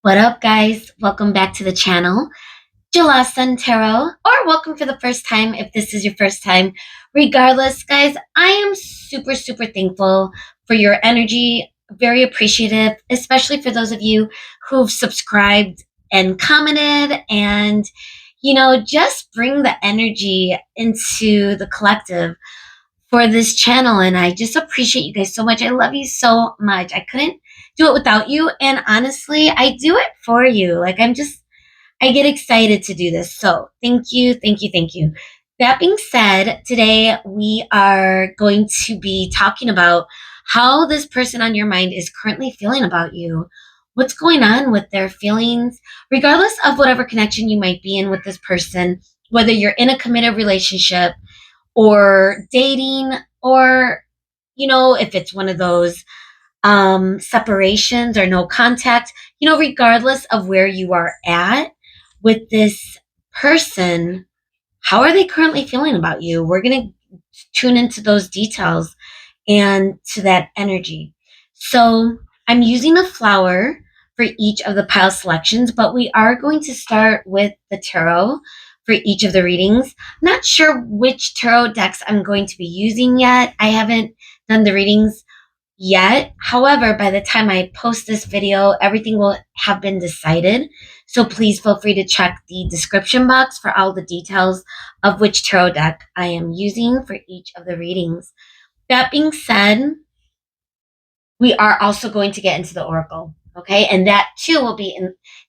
What up, guys? Welcome back to the channel, Jala Sun Tarot, or welcome for the first time if this is your first time. Regardless, guys, I am super thankful for your energy, very appreciative, especially for those of you who've subscribed and commented and, just bring the energy into the collective for this channel. And I just appreciate you guys so much. I love you so much. I couldn't do it without you. And honestly, I do it for you. I get excited to do this. So thank you. That being said, today we are going to be talking about how this person on your mind is currently feeling about you. What's going on with their feelings, regardless of whatever connection you might be in with this person, whether you're in a committed relationship or dating, or, if it's one of those separations or no contact, regardless of where you are at with this person, how are they currently feeling about you? We're going to tune into those details and to that energy. So I'm using a flower for each of the pile selections, but we are going to start with the tarot for each of the readings. Not sure which tarot decks I'm going to be using yet. I haven't done the readings yet. However, by the time I post this video, everything will have been decided. So please feel free to check the description box for all the details of which tarot deck I am using for each of the readings. That being said, we are also going to get into the oracle, okay? And that too will be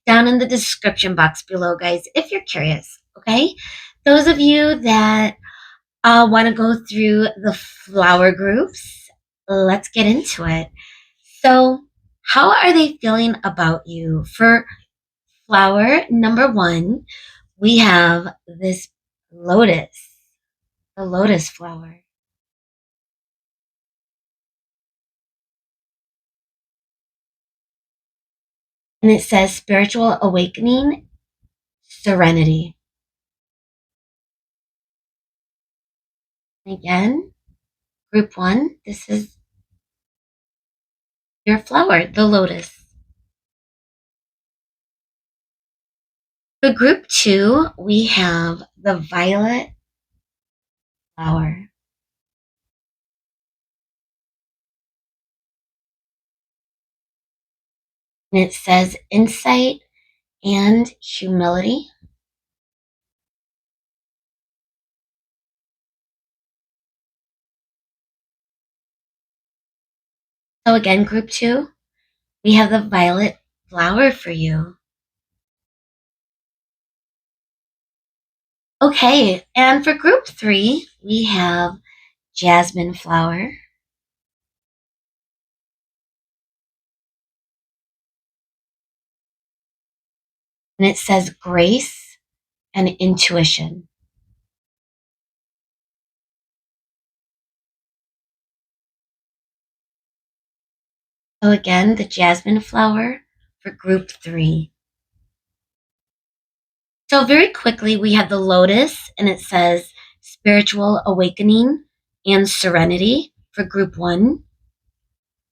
down in the description box below, guys, if you're curious, okay? Those of you that want to go through the flower groups, let's get into it. So, how are they feeling about you? For flower number 1, we have this lotus, the lotus flower. And it says spiritual awakening, serenity. Again, group 1, this is your flower, the lotus. For group 2, we have the violet flower. And it says insight and humility. So again, group 2, we have the violet flower for you. Okay, and for group 3, we have jasmine flower. And it says grace and intuition. So again, the jasmine flower for group 3. So very quickly, we have the lotus, and it says spiritual awakening and serenity for group 1.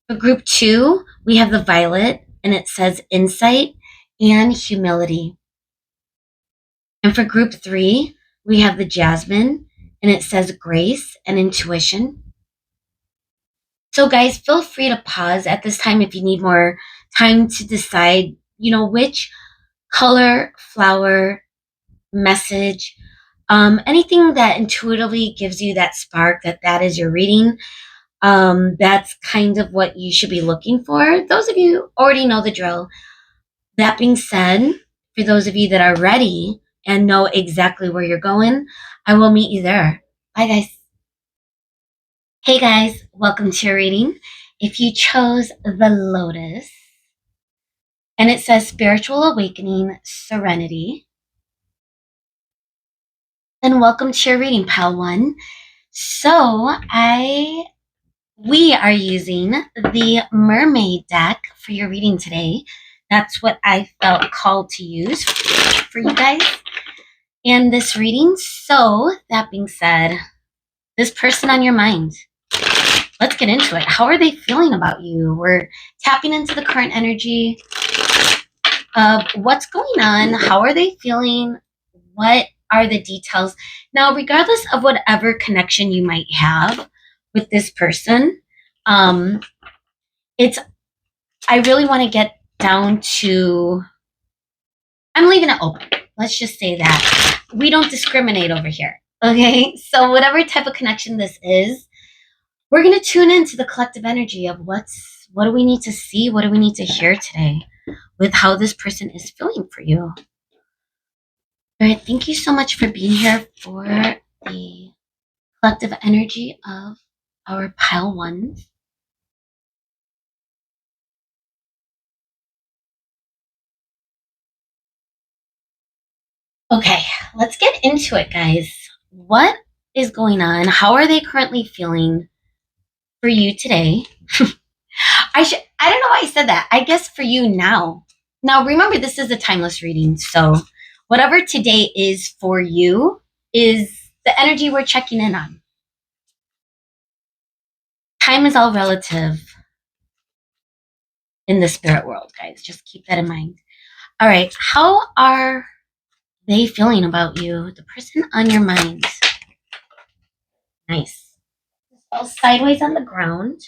For group 2, we have the violet, and it says insight and humility. And for group 3, we have the jasmine, and it says grace and intuition. So guys, feel free to pause at this time if you need more time to decide, which color, flower, message, anything that intuitively gives you that spark that is your reading. That's kind of what you should be looking for. Those of you already know the drill. That being said, for those of you that are ready and know exactly where you're going, I will meet you there. Bye, guys. Hey, guys. Welcome to your reading. If you chose the lotus, and it says spiritual awakening, serenity, then welcome to your reading, pile 1. So we are using the Mermaid deck for your reading today. That's what I felt called to use for you guys in this reading. So that being said, this person on your mind, let's get into it. How are they feeling about you? We're tapping into the current energy. of what's going on. How are they feeling? What are the details? Now, regardless of whatever connection you might have with this person, um, it's I really want to get down to I'm leaving it open. Let's just say that. We don't discriminate over here. Okay? So whatever type of connection this is, we're going to tune into the collective energy of what do we need to see, what do we need to hear today with how this person is feeling for you. All right, thank you so much for being here for the collective energy of our pile ones. Okay, let's get into it, guys. What is going on? How are they currently feeling for you today? I don't know why I said that. I guess for you now. Now remember, this is a timeless reading, so whatever today is for you is the energy we're checking in on. Time is all relative in the spirit world, guys. Just keep that in mind. All right, how are they feeling about you? The person on your mind. Nice. Fall sideways on the ground,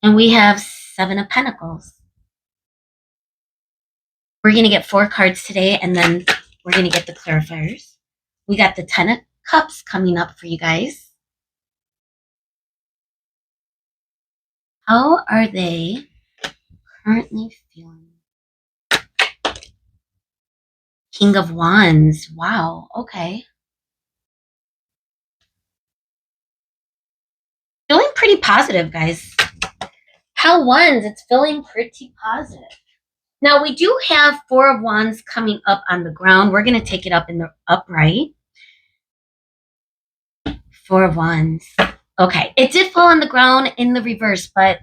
and we have 7 of Pentacles. We're going to get 4 cards today, and then we're going to get the clarifiers. We got the 10 of Cups coming up for you guys. How are they currently feeling? King of Wands. Wow. Okay. Feeling pretty positive, guys. Pile Wands, it's feeling pretty positive. Now, we do have 4 of Wands coming up on the ground. We're going to take it up in the upright. 4 of Wands. Okay. It did fall on the ground in the reverse, but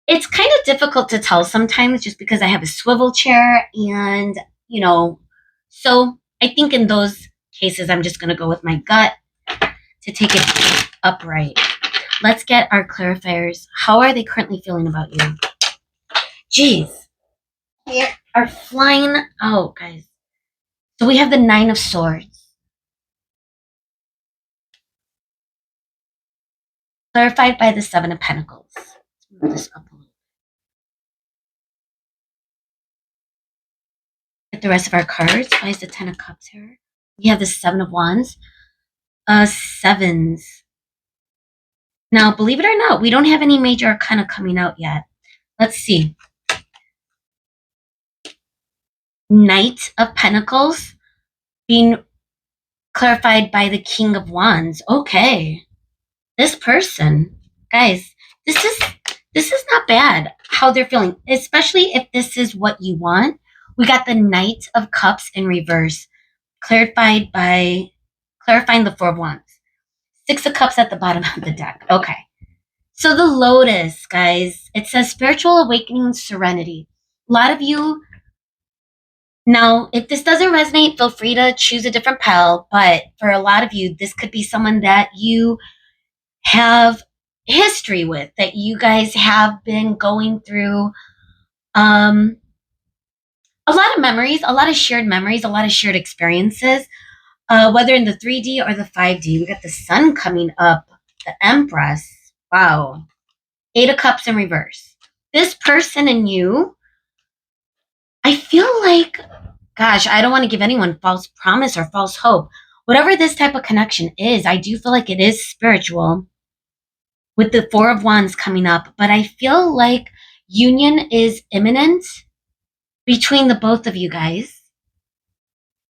it's kind of difficult to tell sometimes just because I have a swivel chair and, so I think in those cases, I'm just going to go with my gut to take it upright. Let's get our clarifiers. How are they currently feeling about you? Jeez. They are flying out, guys. So we have the 9 of Swords. Clarified by the 7 of Pentacles. Let's move this up a little. Get the rest of our cards. Why is the 10 of Cups here? We have the 7 of Wands. Sevens. Now, believe it or not, we don't have any major arcana coming out yet. Let's see. Knight of Pentacles being clarified by the King of Wands. Okay. This person, guys, this is not bad how they're feeling, especially if this is what you want. We got the Knight of Cups in reverse, clarified by clarifying the 4 of Wands. 6 of Cups at the bottom of the deck. Okay. So the Lotus, guys, it says spiritual awakening, serenity. A lot of you, now, if this doesn't resonate, feel free to choose a different pile. But for a lot of you, this could be someone that you have history with, that you guys have been going through a lot of memories, a lot of shared memories, a lot of shared experiences, whether in the 3D or the 5D. We got the Sun coming up, the Empress. Wow. 8 of Cups in reverse. This person and you, I feel like, gosh, I don't want to give anyone false promise or false hope. Whatever this type of connection is, I do feel like it is spiritual with the 4 of Wands coming up, but I feel like union is imminent between the both of you guys.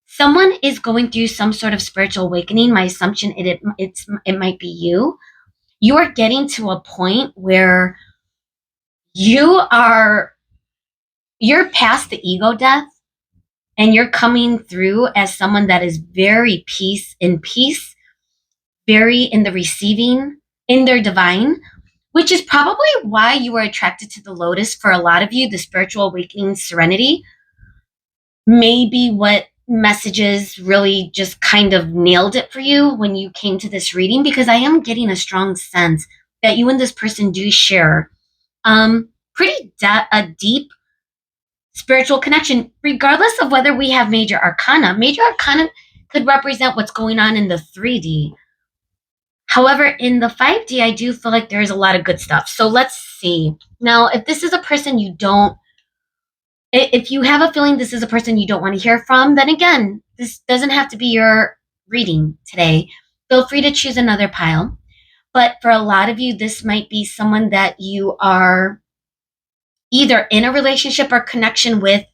Someone is going through some sort of spiritual awakening. My assumption it might be you. You are getting to a point where you're past the ego death, and you're coming through as someone that is very peace, very in the receiving, in their divine, which is probably why you were attracted to the Lotus. For a lot of you, the spiritual awakening, serenity, maybe what messages really just kind of nailed it for you when you came to this reading, because I am getting a strong sense that you and this person do share a deep spiritual connection, regardless of whether we have major arcana. Major arcana could represent what's going on in the 3D. However, in the 5D, I do feel like there's a lot of good stuff. So let's see. Now, if this is a person you don't, if you have a feeling this is a person you don't want to hear from, then again, this doesn't have to be your reading today. Feel free to choose another pile. But for a lot of you, this might be someone that you are either in a relationship or connection with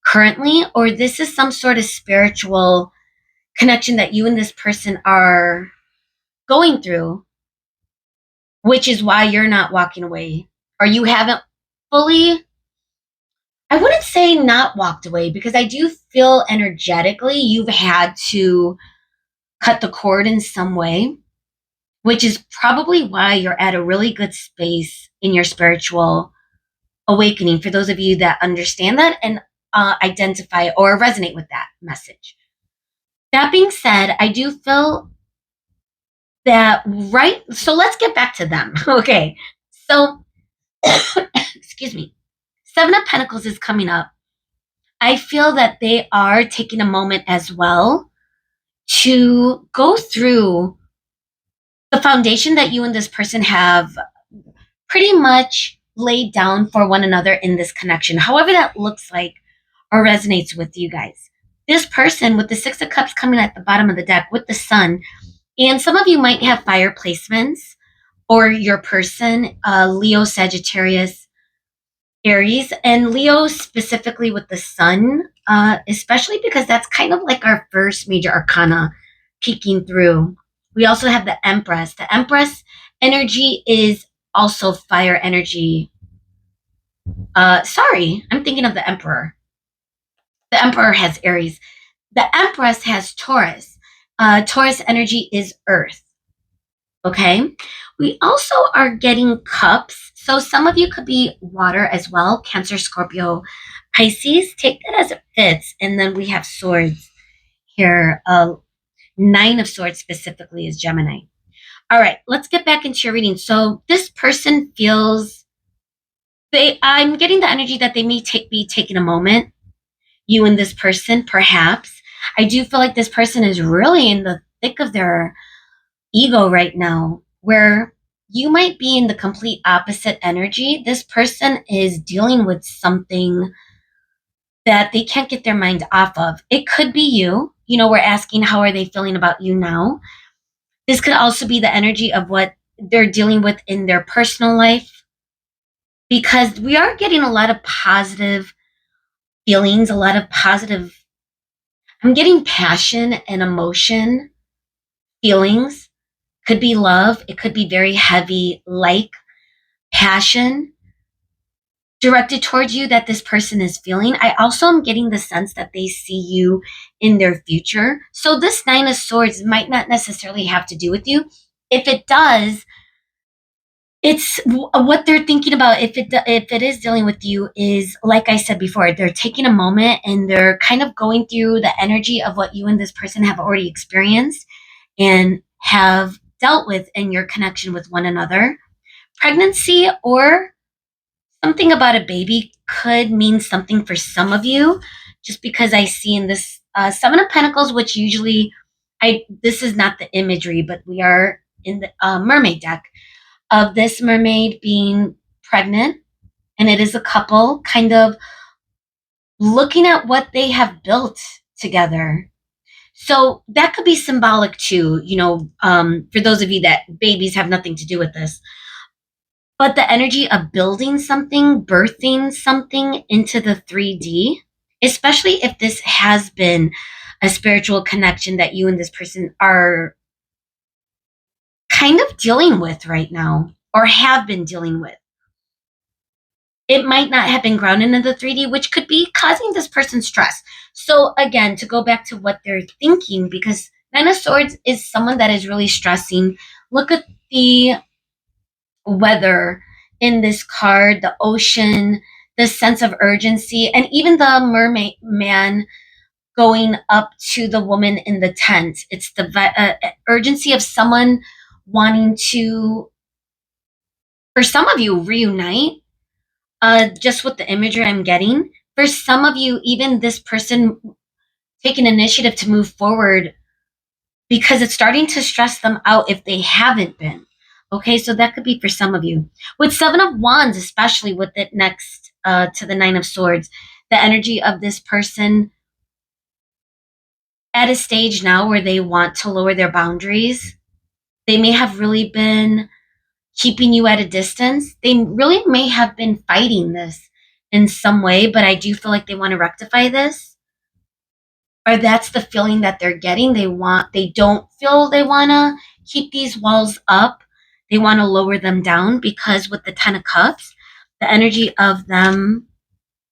currently, or this is some sort of spiritual connection that you and this person are going through, which is why you're not walking away, or you haven't fully, I wouldn't say not walked away, because I do feel energetically you've had to cut the cord in some way, which is probably why you're at a really good space in your spiritual awakening, for those of you that understand that and identify or resonate with that message. That being said, I do feel that, right? So let's get back to them. Okay. So, excuse me. Seven of Pentacles is coming up. I feel that they are taking a moment as well to go through the foundation that you and this person have pretty much laid down for one another in this connection, however that looks like or resonates with you guys. This person with the Six of Cups coming at the bottom of the deck with the Sun, and some of you might have fire placements, or your person, Leo, Sagittarius, Aries, and Leo specifically with the Sun, especially because that's kind of like our first major arcana peeking through. We also have the Empress. The Empress energy is also fire energy. Sorry, I'm thinking of the Emperor. The Emperor has Aries. The Empress has Taurus. Taurus energy is Earth. Okay. We also are getting cups. So some of you could be water as well. Cancer, Scorpio, Pisces. Take that as it fits. And then we have swords here. Nine of Swords specifically is Gemini. All right. Let's get back into your reading. So this person feels I'm getting the energy that they may be taking a moment. You and this person, perhaps. I do feel like this person is really in the thick of their ego right now, where you might be in the complete opposite energy. This person is dealing with something that they can't get their mind off of. It could be you. You know, we're asking how are they feeling about you now. This could also be the energy of what they're dealing with in their personal life, because we are getting a lot of positive feelings, a lot of positive, I'm getting passion and emotion feelings. Could be love. It could be very heavy, like passion directed towards you that this person is feeling. I also am getting the sense that they see you in their future. So this Nine of Swords might not necessarily have to do with you. If it does, it's what they're thinking about. If it is dealing with you, is like I said before, they're taking a moment and they're kind of going through the energy of what you and this person have already experienced and have dealt with in your connection with one another. Pregnancy or something about a baby could mean something for some of you, just because I see in this Seven of Pentacles, which usually this is not the imagery, but we are in the Mermaid deck of this mermaid being pregnant, and it is a couple kind of looking at what they have built together. So that could be symbolic too, for those of you that babies have nothing to do with this. But the energy of building something, birthing something into the 3D, especially if this has been a spiritual connection that you and this person are kind of dealing with right now or have been dealing with. It might not have been grounded in the 3D, which could be causing this person stress. So again, to go back to what they're thinking, because Nine of Swords is someone that is really stressing. Look at the weather in this card, the ocean, the sense of urgency, and even the mermaid man going up to the woman in the tent. It's the urgency of someone wanting to, for some of you, reunite. Just with the imagery I'm getting, For some of you, even this person take an initiative to move forward because it's starting to stress them out if they haven't been. Okay, so that could be for some of you. With Seven of Wands, especially with it next to the Nine of Swords, the energy of this person at a stage now where they want to lower their boundaries. They may have really been keeping you at a distance. They really may have been fighting this in some way, but I do feel like they want to rectify this. Or that's the feeling that they're getting. They don't feel they want to keep these walls up. They want to lower them down because with the Ten of Cups, the energy of them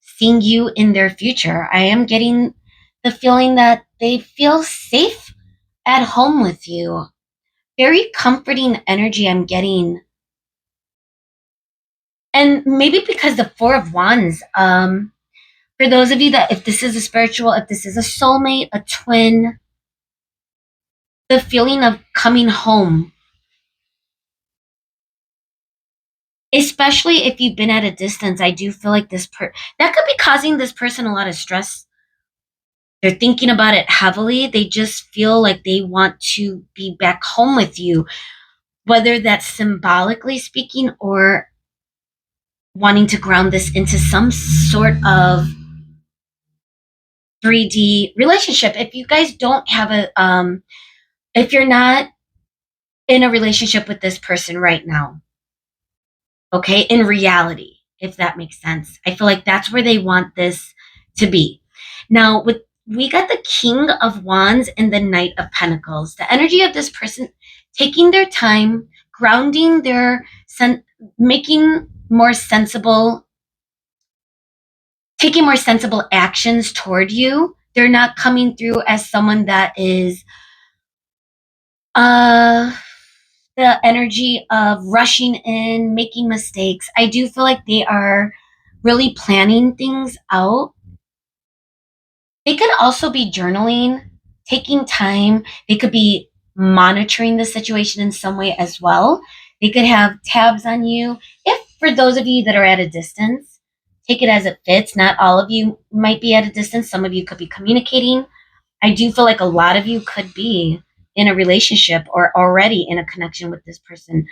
seeing you in their future, I am getting the feeling that they feel safe at home with you. Very comforting energy I'm getting. And maybe because the Four of Wands, for those of you that, if this is a spiritual, if this is a soulmate, a twin, the feeling of coming home, especially if you've been at a distance, I do feel like that could be causing this person a lot of stress. They're thinking about it heavily. They just feel like they want to be back home with you, whether that's symbolically speaking or wanting to ground this into some sort of 3D relationship. If you guys don't have if you're not in a relationship with this person right now, okay, in reality, if that makes sense, I feel like that's where they want this to be. Now, we got the King of Wands and the Knight of Pentacles. The energy of this person taking their time, grounding making more sensible, taking more sensible actions toward you. They're not coming through as someone that is the energy of rushing in, making mistakes. I do feel like they are really planning things out. They could also be journaling, taking time. They could be monitoring the situation in some way as well. They could have tabs on you. If for those of you that are at a distance, take it as it fits. Not all of you might be at a distance. Some of you could be communicating. I do feel like a lot of you could be in a relationship or already in a connection with this person.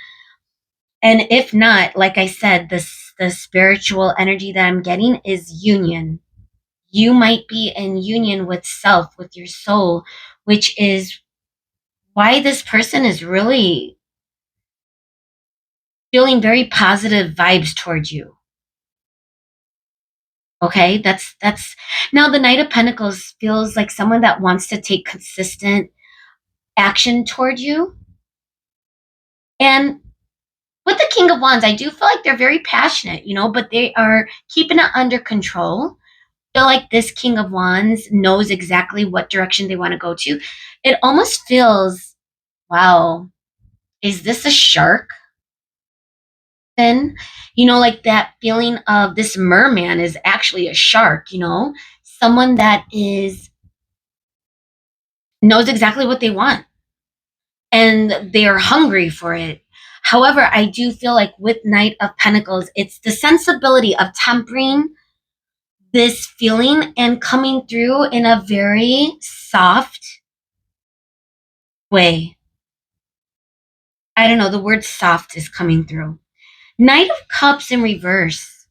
And if not, like I said, the spiritual energy that I'm getting is union. You might be in union with self, with your soul, which is why this person is really feeling very positive vibes towards you. Okay, that's now the Knight of Pentacles feels like someone that wants to take consistent action toward you. And with the King of Wands, I do feel like they're very passionate, but they are keeping it under control. I feel like this King of Wands knows exactly what direction they want to go to. It almost feels, wow, is this a shark? Then, like that feeling of this merman is actually a shark, someone that knows exactly what they want and they are hungry for it. However, I do feel like with Knight of Pentacles, it's the sensibility of tempering this feeling and coming through in a very soft way. I don't know, the word soft is coming through. Knight of Cups in reverse.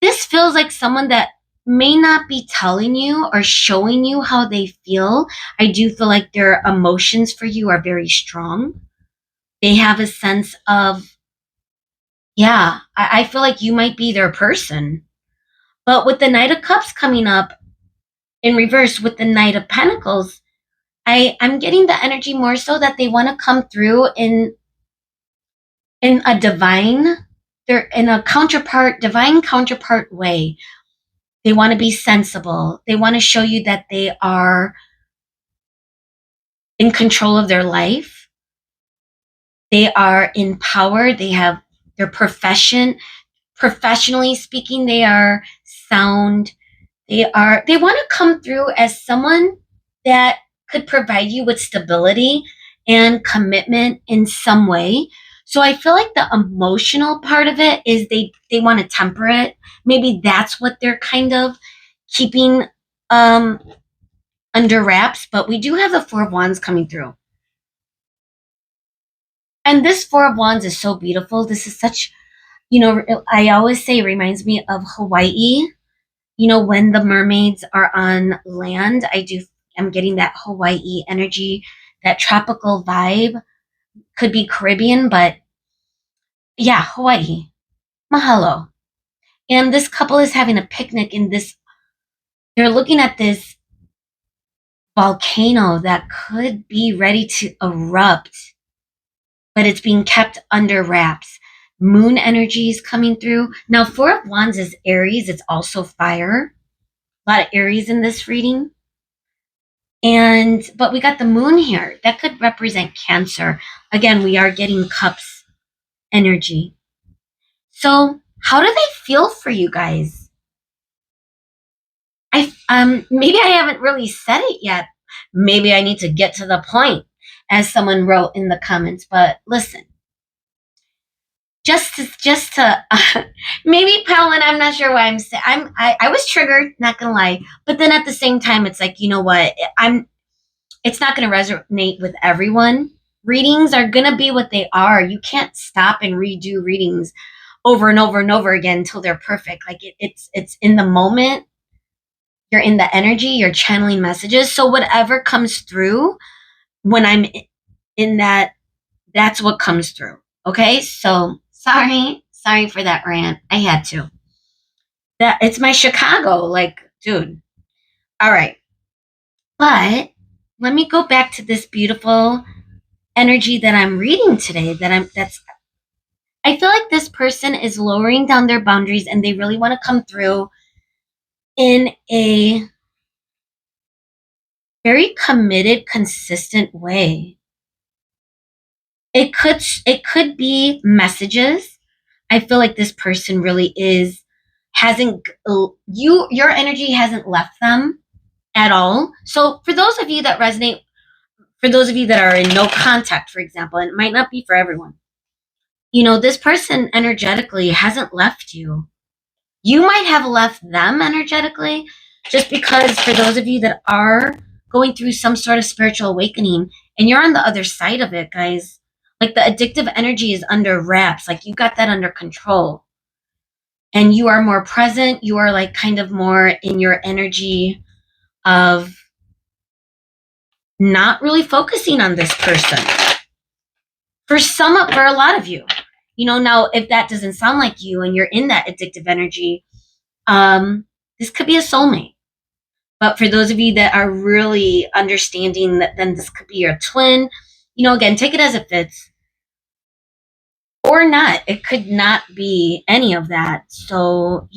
This feels like someone that may not be telling you or showing you how they feel. I do feel like their emotions for you are very strong. They have a sense of, yeah, I feel like you might be their person. But with the Knight of Cups coming up in reverse with the Knight of Pentacles, I'm getting the energy more so that they want to come through in a they're in a divine counterpart way. They want to be sensible. They want to show you that they are in control of their life. They are in power. They have their profession. Professionally speaking, they are sound. They want to come through as someone that could provide you with stability and commitment in some way. So I feel like the emotional part of it is they want to temper it. Maybe that's what they're kind of keeping um under wraps, but we do have the 4 of Wands coming through. And this 4 of Wands is so beautiful. This is such, I always say it reminds me of Hawaii. When the mermaids are on land, I'm getting that Hawaii energy, that tropical vibe. Could be Caribbean, but yeah, Hawaii. Mahalo. And this couple is having a picnic in this, they're looking at this volcano that could be ready to erupt, but it's being kept under wraps. Moon energy is coming through. Now, 4 of Wands is Aries. It's also fire. A lot of Aries in this reading. But we got the moon here. That could represent Cancer. Again, we are getting cups energy. So how do they feel for you guys? Maybe I haven't really said it yet. Maybe I need to get to the point, as someone wrote in the comments. But listen, just to maybe Palin, I'm not sure why I'm saying I was triggered, not gonna lie. But then at the same time, it's like, you know what? It's not gonna resonate with everyone. Readings are gonna be what they are. You can't stop and redo readings over and over and over again until they're perfect. Like it's in the moment, you're in the energy, you're channeling messages. So whatever comes through when I'm in that, that's what comes through. Okay? So sorry for that rant. I had to. That it's my Chicago, like, dude. All right. But let me go back to this beautiful energy that I'm reading today I feel like this person is lowering down their boundaries and they really want to come through in a very committed, consistent way. It could be messages. I feel like this person really hasn't your energy hasn't left them at all. So for those of you that resonate, for those of you that are in no contact, for example, and it might not be for everyone, this person energetically hasn't left you. You might have left them energetically, just because for those of you that are going through some sort of spiritual awakening and you're on the other side of it, guys, like the addictive energy is under wraps. Like you got that under control and you are more present. You are like kind of more in your energy of not really focusing on this person. For a lot of you, now if that doesn't sound like you and you're in that addictive energy, this could be a soulmate. But for those of you that are really understanding that, then this could be your twin. Again, take it as it fits or not. It could not be any of that. So,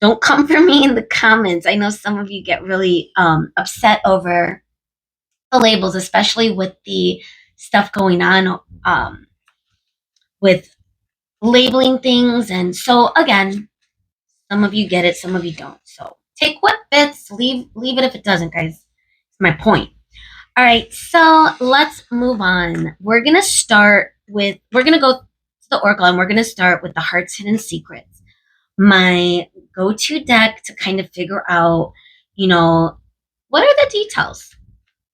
don't come for me in the comments. I know some of you get really upset over the labels, especially with the stuff going on with labeling things. And so, again, some of you get it, some of you don't. So take what fits, leave it if it doesn't, guys. It's my point. All right, so let's move on. We're going to go to the Oracle and we're going to start with the Heart's Hidden Secrets. My go-to deck to kind of figure out, what are the details?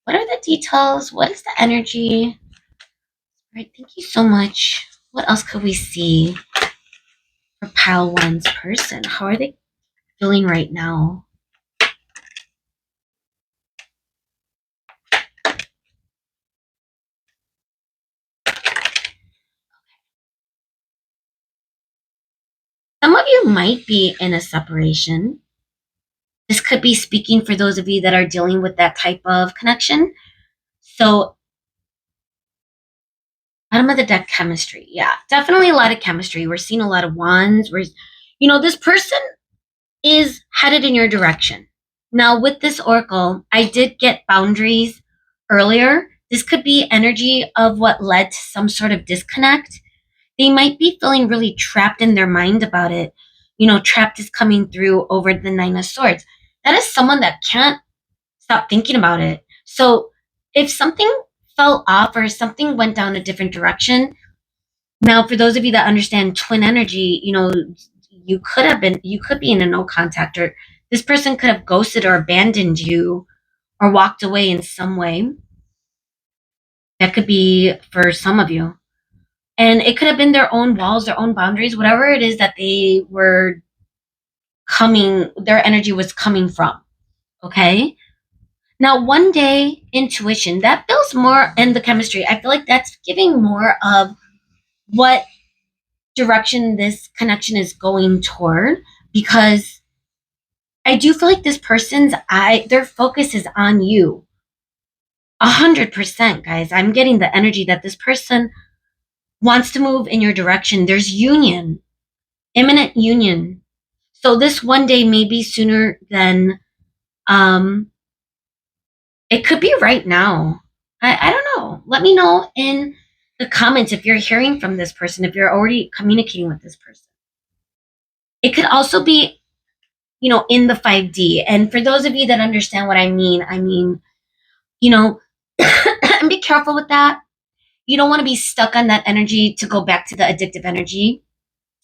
What are the details? What is the energy? All right, thank you so much. What else could we see for Pile One's person? How are they feeling right now? Some of you might be in a separation. This could be speaking for those of you that are dealing with that type of connection. So, bottom of the deck, chemistry. Yeah, definitely a lot of chemistry. We're seeing a lot of wands. This person is headed in your direction. Now, with this oracle, I did get boundaries earlier. This could be energy of what led to some sort of disconnect. They might be feeling really trapped in their mind about it. Trapped is coming through over the Nine of Swords. That is someone that can't stop thinking about it. So if something fell off or something went down a different direction, Now, for those of you that understand twin energy, you could be in a no contact, or this person could have ghosted or abandoned you or walked away in some way. That could be for some of you. And it could have been their own walls, their own boundaries, whatever it is that their energy was coming from. Okay. Now, one day intuition, that feels more in the chemistry. I feel like that's giving more of what direction this connection is going toward, because I do feel like this person's their focus is on you. 100%, guys. I'm getting the energy that this person wants to move in your direction. There's union, imminent union. So this one day may be sooner than um it could be right now. I don't know. Let me know in the comments if you're hearing from this person, if you're already communicating with this person. It could also be, in the 5D. And for those of you that understand what I mean, and be careful with that. You don't want to be stuck on that energy to go back to the addictive energy.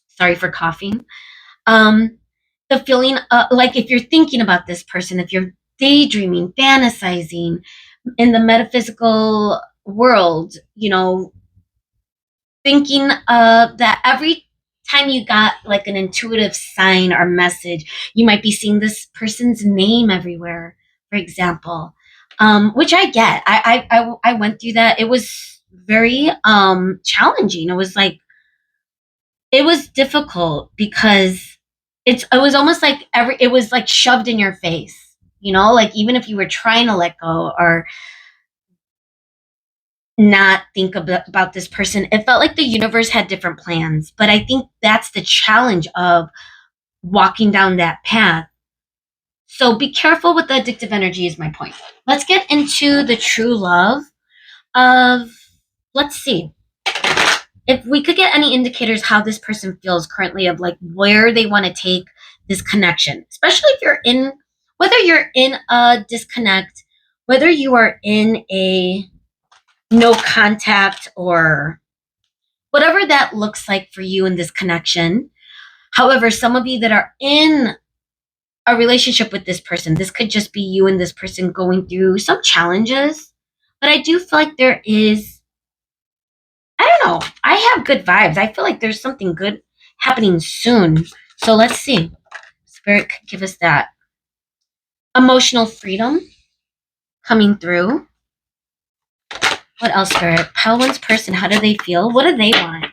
Sorry for coughing. Um, the feeling, like if you're thinking about this person, if you're daydreaming, fantasizing in the metaphysical world, thinking that every time you got like an intuitive sign or message, you might be seeing this person's name everywhere, for example, which I get. I went through that. It was very challenging. It was difficult because it was almost like it was like shoved in your face, like even if you were trying to let go or not think about this person, it felt like the universe had different plans. But I think that's the challenge of walking down that path. So be careful with the addictive energy is my point. Let's get into the true love of, let's see if we could get any indicators how this person feels currently, of like where they want to take this connection, especially if whether you're in a disconnect, whether you are in a no contact, or whatever that looks like for you in this connection. However, some of you that are in a relationship with this person, this could just be you and this person going through some challenges. But I do feel like there is, I don't know, I have good vibes. I feel like there's something good happening soon. So let's see. Spirit could give us that emotional freedom coming through. What else, Spirit? How one's person, how do they feel? What do they want?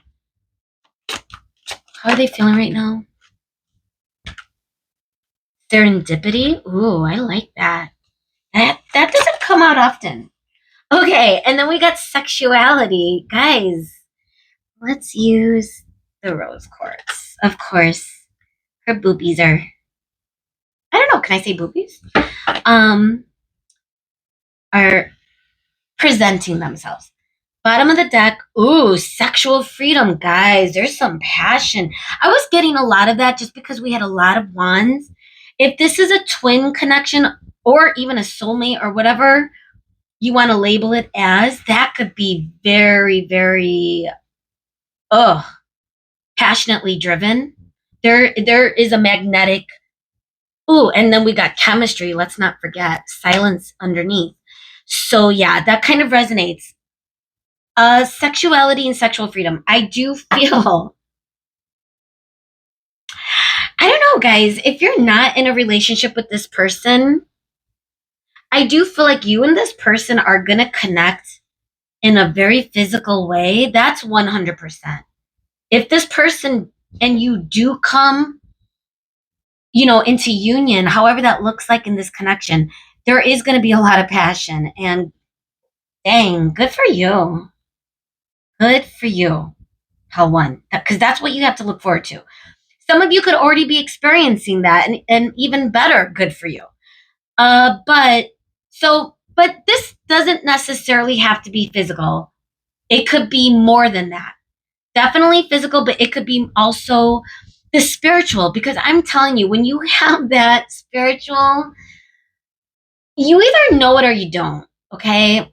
How are they feeling right now? Serendipity? Ooh, I like that. That doesn't come out often. Okay, and then we got sexuality. Guys, let's use the rose quartz. Of course, her boobies are, I don't know, can I say boobies? Are presenting themselves. Bottom of the deck, ooh, sexual freedom, guys. There's some passion. I was getting a lot of that just because we had a lot of wands. If this is a twin connection or even a soulmate or whatever you want to label it as, that could be very, very, passionately driven. There is a magnetic, ooh, and then we got chemistry. Let's not forget silence underneath. So yeah, that kind of resonates. Sexuality and sexual freedom. I do feel, I don't know, guys, if you're not in a relationship with this person, I do feel like you and this person are going to connect in a very physical way. That's 100%. If this person and you do come, into union, however that looks like in this connection, there is going to be a lot of passion. And dang, good for you. Good for you. Hell one. Because that's what you have to look forward to. Some of you could already be experiencing that, and even better, good for you. But this doesn't necessarily have to be physical. It could be more than that. Definitely physical, but it could be also the spiritual, because I'm telling you, when you have that spiritual, you either know it or you don't. Okay.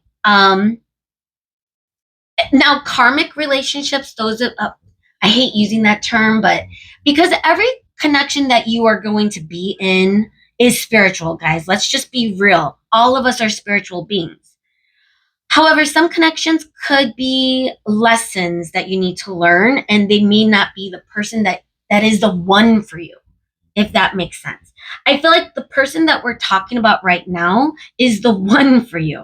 Now, karmic relationships, those are, I hate using that term, but because every connection that you are going to be in is spiritual, guys. Let's just be real. All of us are spiritual beings. However, some connections could be lessons that you need to learn, and they may not be the person that is the one for you, if that makes sense. I feel like the person that we're talking about right now is the one for you.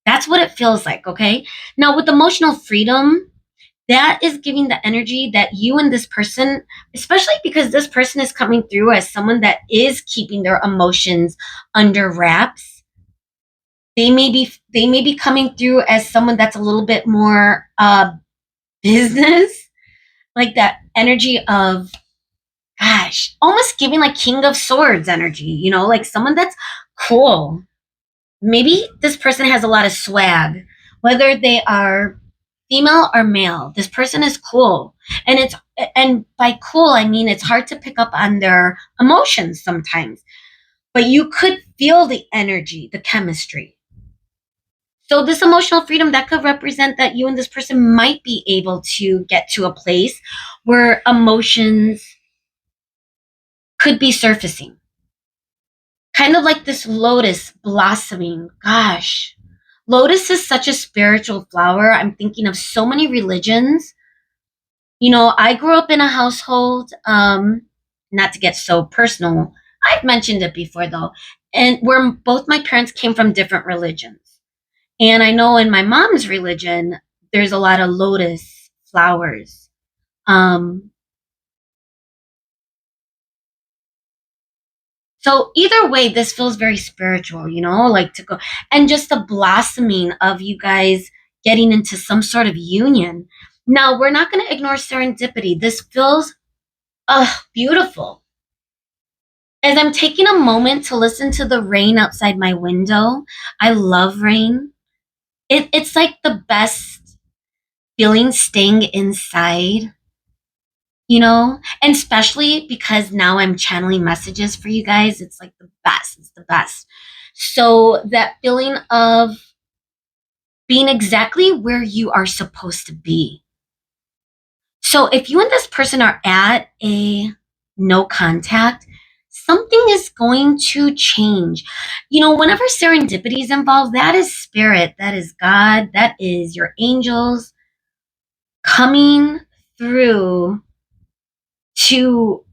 That's what it feels like, okay? Now, with emotional freedom, that is giving the energy that you and this person, especially because this person is coming through as someone that is keeping their emotions under wraps. They may be coming through as someone that's a little bit more business, like that energy of, gosh, almost giving like King of Swords energy, like someone that's cool. Maybe this person has a lot of swag, whether they are female or male. This person is cool. And by cool, I mean it's hard to pick up on their emotions sometimes, but you could feel the energy, the chemistry. So this emotional freedom, that could represent that you and this person might be able to get to a place where emotions could be surfacing. Kind of like this lotus blossoming. Gosh, lotus is such a spiritual flower. I'm thinking of so many religions. I grew up in a household, not to get so personal. I've mentioned it before though, and where both my parents came from different religions. And I know in my mom's religion, there's a lot of lotus flowers. Um, So either way, this feels very spiritual, like to go and just the blossoming of you guys getting into some sort of union. Now, we're not going to ignore serendipity. This feels beautiful. As I'm taking a moment to listen to the rain outside my window, I love rain. It's like the best feeling staying inside, and especially because now I'm channeling messages for you guys. It's like the best. It's the best. So that feeling of being exactly where you are supposed to be. So if you and this person are at a no contact, something is going to change. Whenever serendipity is involved, that is spirit, that is God, that is your angels coming through to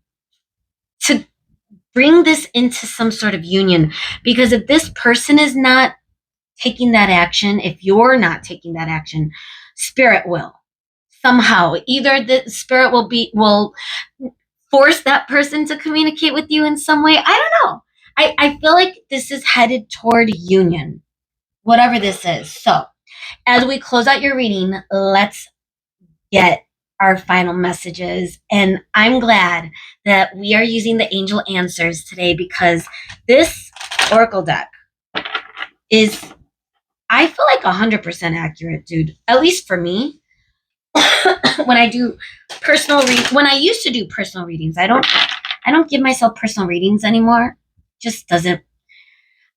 to bring this into some sort of union. Because if this person is not taking that action, if you're not taking that action, spirit will somehow. Either the spirit will force that person to communicate with you in some way. I don't know. I feel like this is headed toward union, whatever this is. So as we close out your reading, let's get our final messages. And I'm glad that we are using the angel answers today, because this oracle deck is, I feel like 100% accurate, dude. At least for me. When I do when I used to do personal readings, I don't give myself personal readings anymore. Just doesn't.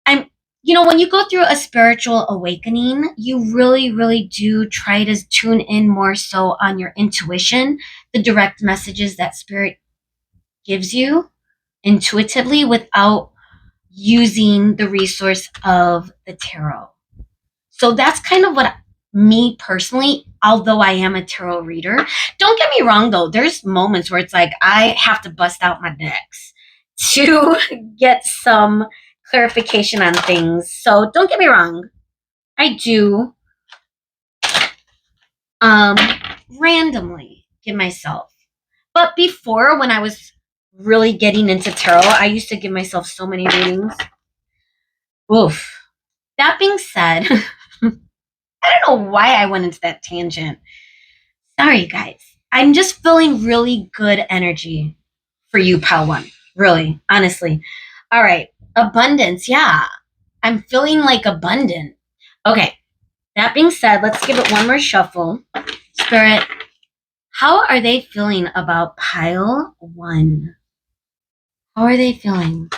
I'm when you go through a spiritual awakening, you really, really do try to tune in more so on your intuition, the direct messages that spirit gives you intuitively without using the resource of the tarot. So that's kind of what me personally, although I am a tarot reader, don't get me wrong though, there's moments where it's like I have to bust out my decks to get some clarification on things. So don't get me wrong, I do um randomly give myself. But before, when I was really getting into tarot, I used to give myself so many readings. Oof. That being said, I don't know why I went into that tangent. Sorry, guys. I'm just feeling really good energy for you, Pal One. Really, honestly. All right. Abundance. Yeah. I'm feeling like abundant. Okay. That being said, let's give it one more shuffle. Spirit, how are they feeling about Pile One? How are they feeling?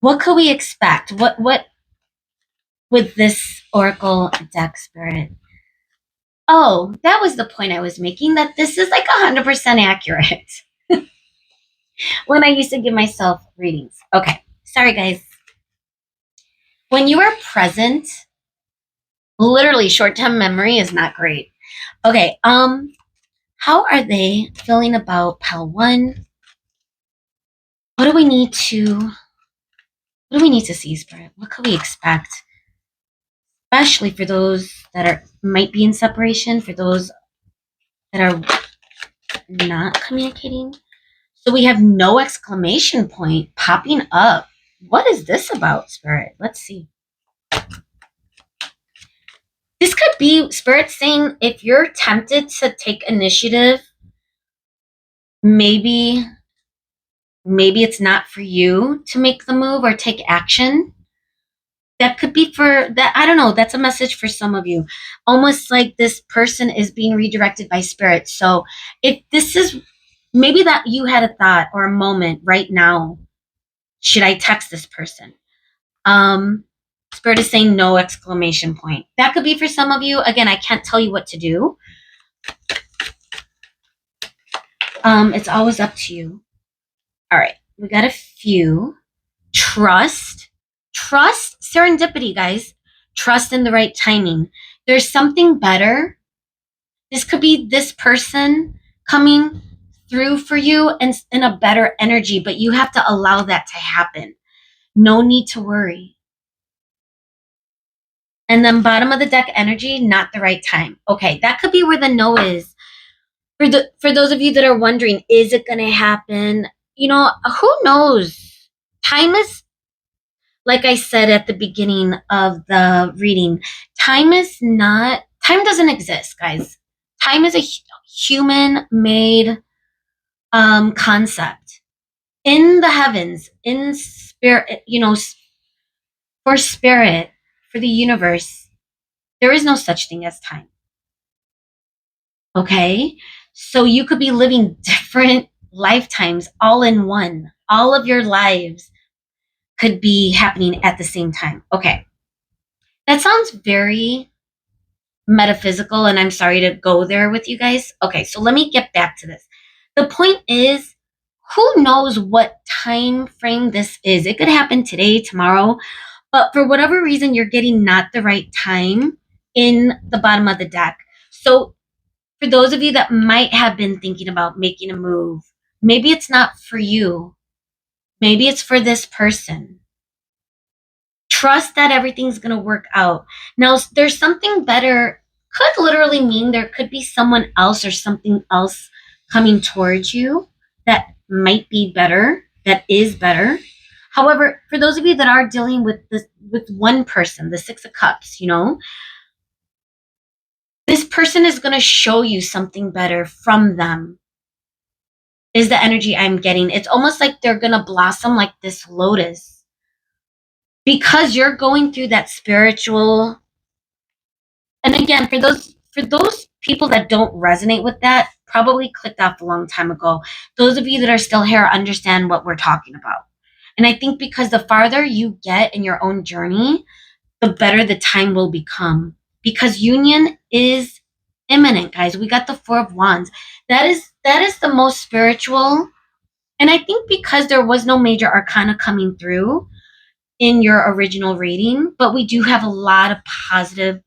What could we expect? What with this oracle deck, Spirit. Oh, that was the point I was making, that this is like 100% accurate when I used to give myself readings. Okay, sorry guys. When you are present, literally short-term memory is not great. Okay, how are they feeling about pile 1? What do we need to see, Spirit? What could we expect? Especially for those that might be in separation, for those that are not communicating. So we have no exclamation point popping up. What is this about, Spirit? Let's see. This could be Spirit saying, if you're tempted to take initiative, maybe it's not for you to make the move or take action. That could be for that. I don't know. That's a message for some of you. Almost like this person is being redirected by Spirit. So if this is maybe that you had a thought or a moment right now, should I text this person? Spirit is saying no exclamation point. That could be for some of you. Again, I can't tell you what to do. It's always up to you. All right, we got a few. Trust serendipity, guys. Trust in the right timing. There's something better. This could be this person coming through for you and in a better energy, but you have to allow that to happen. No need to worry. And then bottom of the deck energy, not the right time. Okay, that could be where the no is. For those of you that are wondering, is it going to happen? You know, who knows? Time is, like I said at the beginning of the reading, time doesn't exist, guys. Time is a human-made concept. In the heavens, in spirit, for spirit, for the universe, there is no such thing as time. Okay? So you could be living different lifetimes all in one. All of your lives could be happening at the same time. Okay. That sounds very metaphysical, and I'm sorry to go there with you guys. Okay, so let me get back to this. The point is, who knows what time frame this is? It could happen today, tomorrow, but for whatever reason, you're getting not the right time in the bottom of the deck. So for those of you that might have been thinking about making a move, maybe it's not for you. Maybe it's for this person. Trust that everything's going to work out. Now, there's something better, could literally mean there could be someone else or something else coming towards you that might be better, that is better. However, for those of you that are dealing with this, with one person, the Six of Cups, this person is going to show you something better from them, is the energy I'm getting. It's almost like they're going to blossom like this lotus. Because you're going through that spiritual, and again, for those people that don't resonate with that, probably clicked off a long time ago. Those of you that are still here understand what we're talking about. And I think because the farther you get in your own journey, the better the time will become. Because union is imminent, guys. We got the Four of Wands. That is the most spiritual. And I think because there was no major arcana coming through in your original reading, but we do have a lot of positive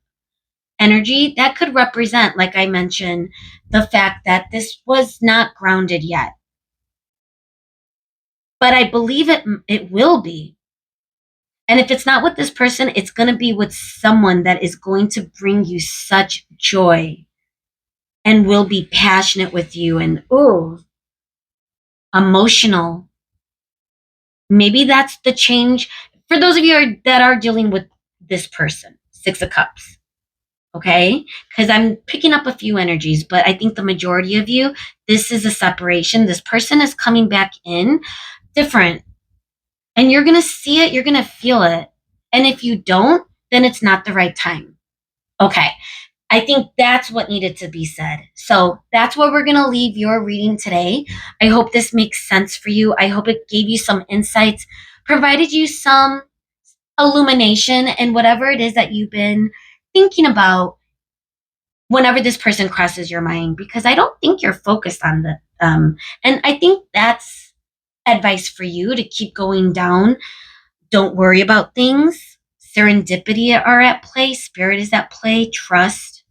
energy that could represent, like I mentioned, the fact that this was not grounded yet. But I believe it will be. And if it's not with this person, it's going to be with someone that is going to bring you such joy and will be passionate with you and emotional. Maybe that's the change for those of you that are dealing with this person, Six of Cups. Okay? Because I'm picking up a few energies, but I think the majority of you, this is a separation. This person is coming back in different. And you're going to see it, you're going to feel it. And if you don't, then it's not the right time. Okay. I think that's what needed to be said. So that's where we're going to leave your reading today. I hope this makes sense for you. I hope it gave you some insights, provided you some illumination and whatever it is that you've been thinking about whenever this person crosses your mind, because I don't think you're focused on them. And I think that's advice for you to keep going down. Don't worry about things. Serendipity are at play. Spirit is at play. Trust.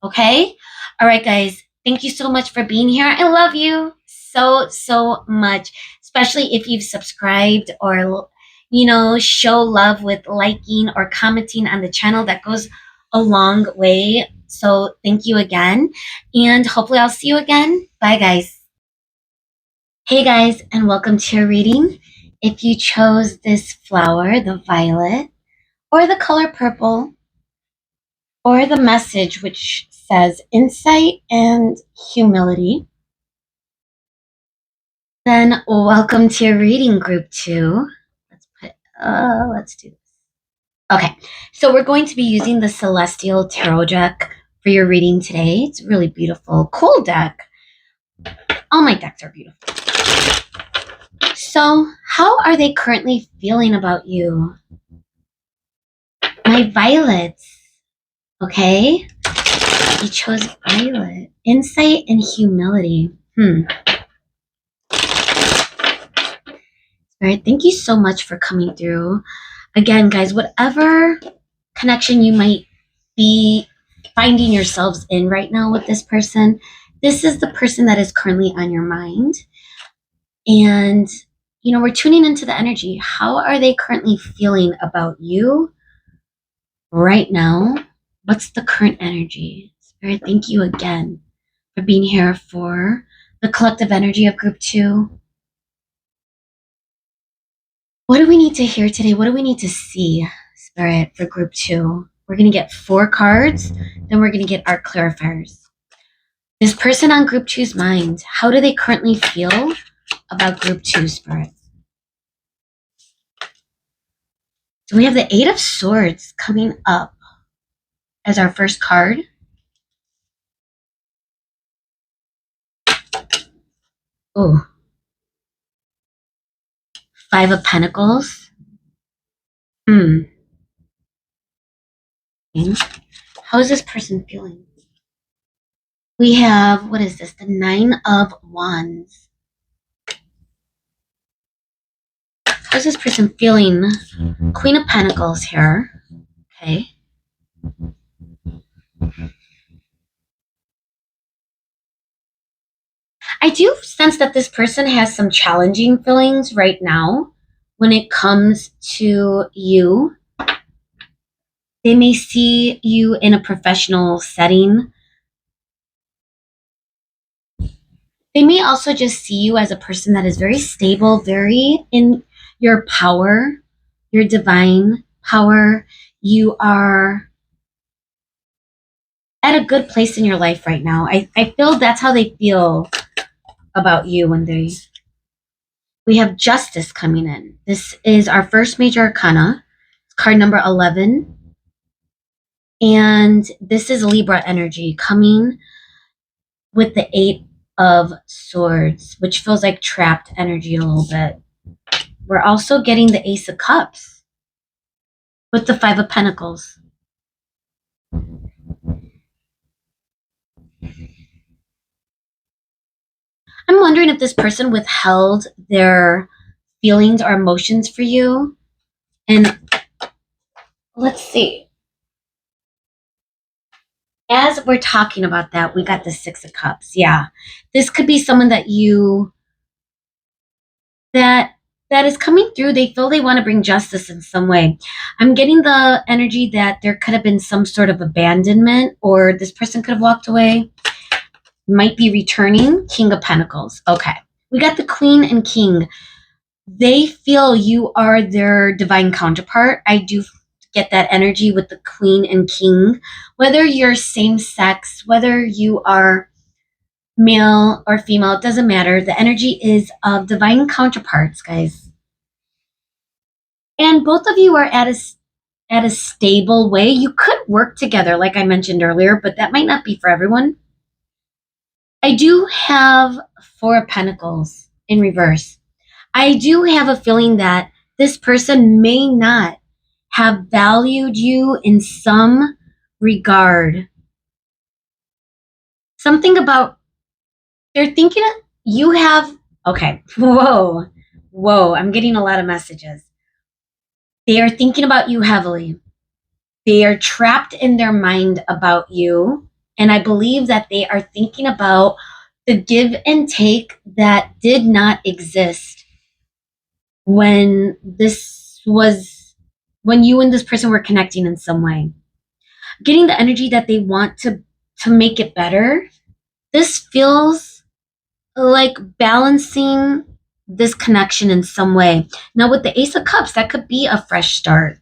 Okay? All right, guys. Thank you so much for being here. I love you so, so much, especially if you've subscribed or, show love with liking or commenting on the channel. That goes a long way. So thank you again. And hopefully I'll see you again. Bye, guys. Hey, guys, and welcome to your reading. If you chose this flower, the violet, or the color purple, or the message which says insight and humility, then welcome to your reading group 2. Let's do this. Okay, so we're going to be using the Celestial Tarot deck for your reading today. It's a really beautiful, cool deck. All my decks are beautiful. So, how are they currently feeling about you? My violets. Okay, you chose violet. Insight and humility. All right, thank you so much for coming through. Again, guys, whatever connection you might be finding yourselves in right now with this person, this is the person that is currently on your mind. And, we're tuning into the energy. How are they currently feeling about you right now? What's the current energy? Spirit, thank you again for being here for the collective energy of group 2. What do we need to hear today? What do we need to see, Spirit, for group 2? We're going to get 4 cards, then we're going to get our clarifiers. This person on group 2's mind, how do they currently feel about group 2, Spirit? So we have the 8 of Swords coming up as our first card. Oh, 5 of Pentacles. How is this person feeling? We have, what is this? The 9 of Wands. How's this person feeling? Queen of Pentacles here. Okay. I do sense that this person has some challenging feelings right now when it comes to you. They may see you in a professional setting. They may also just see you as a person that is very stable, very in your power, your divine power. You are at a good place in your life right now. I feel that's how they feel about you when we have Justice coming in. This is our first major arcana, card number 11. And this is Libra energy coming with the 8 of Swords, which feels like trapped energy a little bit. We're also getting the Ace of Cups with the 5 of Pentacles. I'm wondering if this person withheld their feelings or emotions for you. And let's see. As we're talking about that, we got the 6 of Cups. Yeah. This could be someone that that is coming through. They feel they want to bring justice in some way. I'm getting the energy that there could have been some sort of abandonment, or this person could have walked away. Might be returning. King of Pentacles. Okay. We got the Queen and King. They feel you are their divine counterpart. I do get that energy with the Queen and King. Whether you're same sex, whether you are male or female, it doesn't matter. The energy is of divine counterparts, guys. And both of you are at a stable way. You could work together, like I mentioned earlier, but that might not be for everyone. I do have 4 of Pentacles in reverse. I do have a feeling that this person may not have valued you in some regard. Something about, they're thinking you have, okay, whoa, I'm getting a lot of messages. They are thinking about you heavily. They are trapped in their mind about you. And I believe that they are thinking about the give and take that did not exist when when you and this person were connecting in some way. Getting the energy that they want to make it better. This feels like balancing this connection in some way. Now, with the Ace of Cups, that could be a fresh start.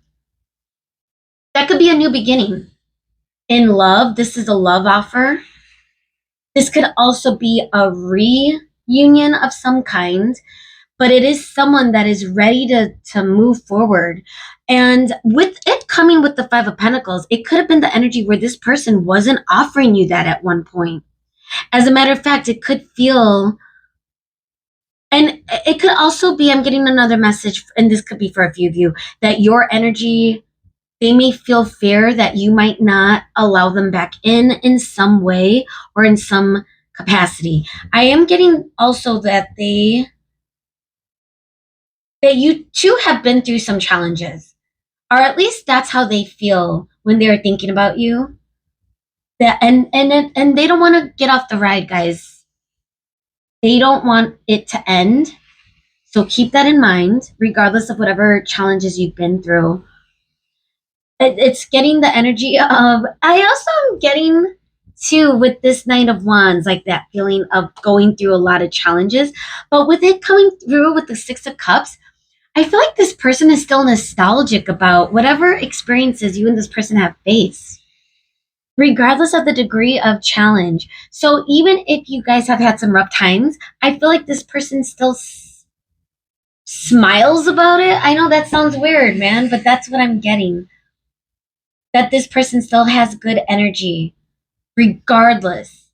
That could be a new beginning. In love, this is a love offer. This could also be a reunion of some kind, but it is someone that is ready to move forward. And with it coming with the Five of Pentacles, it could have been the energy where this person wasn't offering you that at one point. As a matter of fact, it could feel, and it could also be, I'm getting another message, and this could be for a few of you, that your energy, they may feel fear that you might not allow them back in some way or in some capacity. I am getting also that that you too have been through some challenges, or at least that's how they feel when they're thinking about you. That and they don't want to get off the ride, guys. They don't want it to end. So keep that in mind, regardless of whatever challenges you've been through. It's getting the energy of, I also am getting too with this Knight of Wands, like that feeling of going through a lot of challenges. But with it coming through with the Six of Cups, I feel like this person is still nostalgic about whatever experiences you and this person have faced, regardless of the degree of challenge. So even if you guys have had some rough times, I feel like this person still smiles about it. I know that sounds weird, man, but that's what I'm getting. That this person still has good energy, regardless.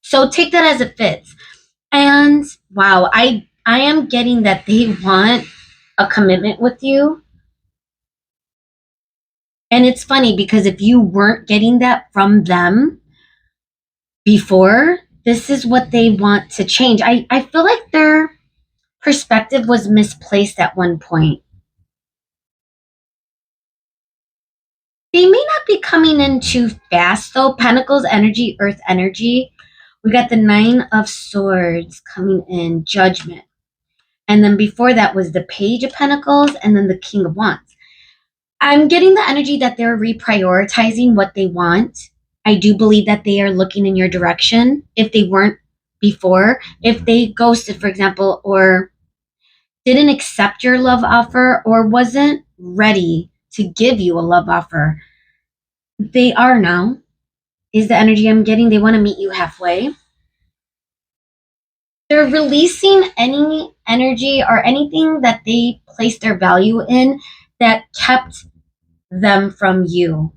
So take that as it fits. And wow, I am getting that they want a commitment with you. And it's funny because if you weren't getting that from them before, this is what they want to change. I feel like their perspective was misplaced at one point. They may not be coming in too fast though. Pentacles energy, earth energy. We got the Nine of Swords coming in, Judgment. And then before that was the Page of Pentacles and then the King of Wands. I'm getting the energy that they're reprioritizing what they want. I do believe that they are looking in your direction if they weren't before. If they ghosted, for example, or didn't accept your love offer or wasn't ready to give you a love offer, they are now, is the energy I'm getting. They want to meet you halfway. They're releasing any energy or anything that they place their value in that kept them from you.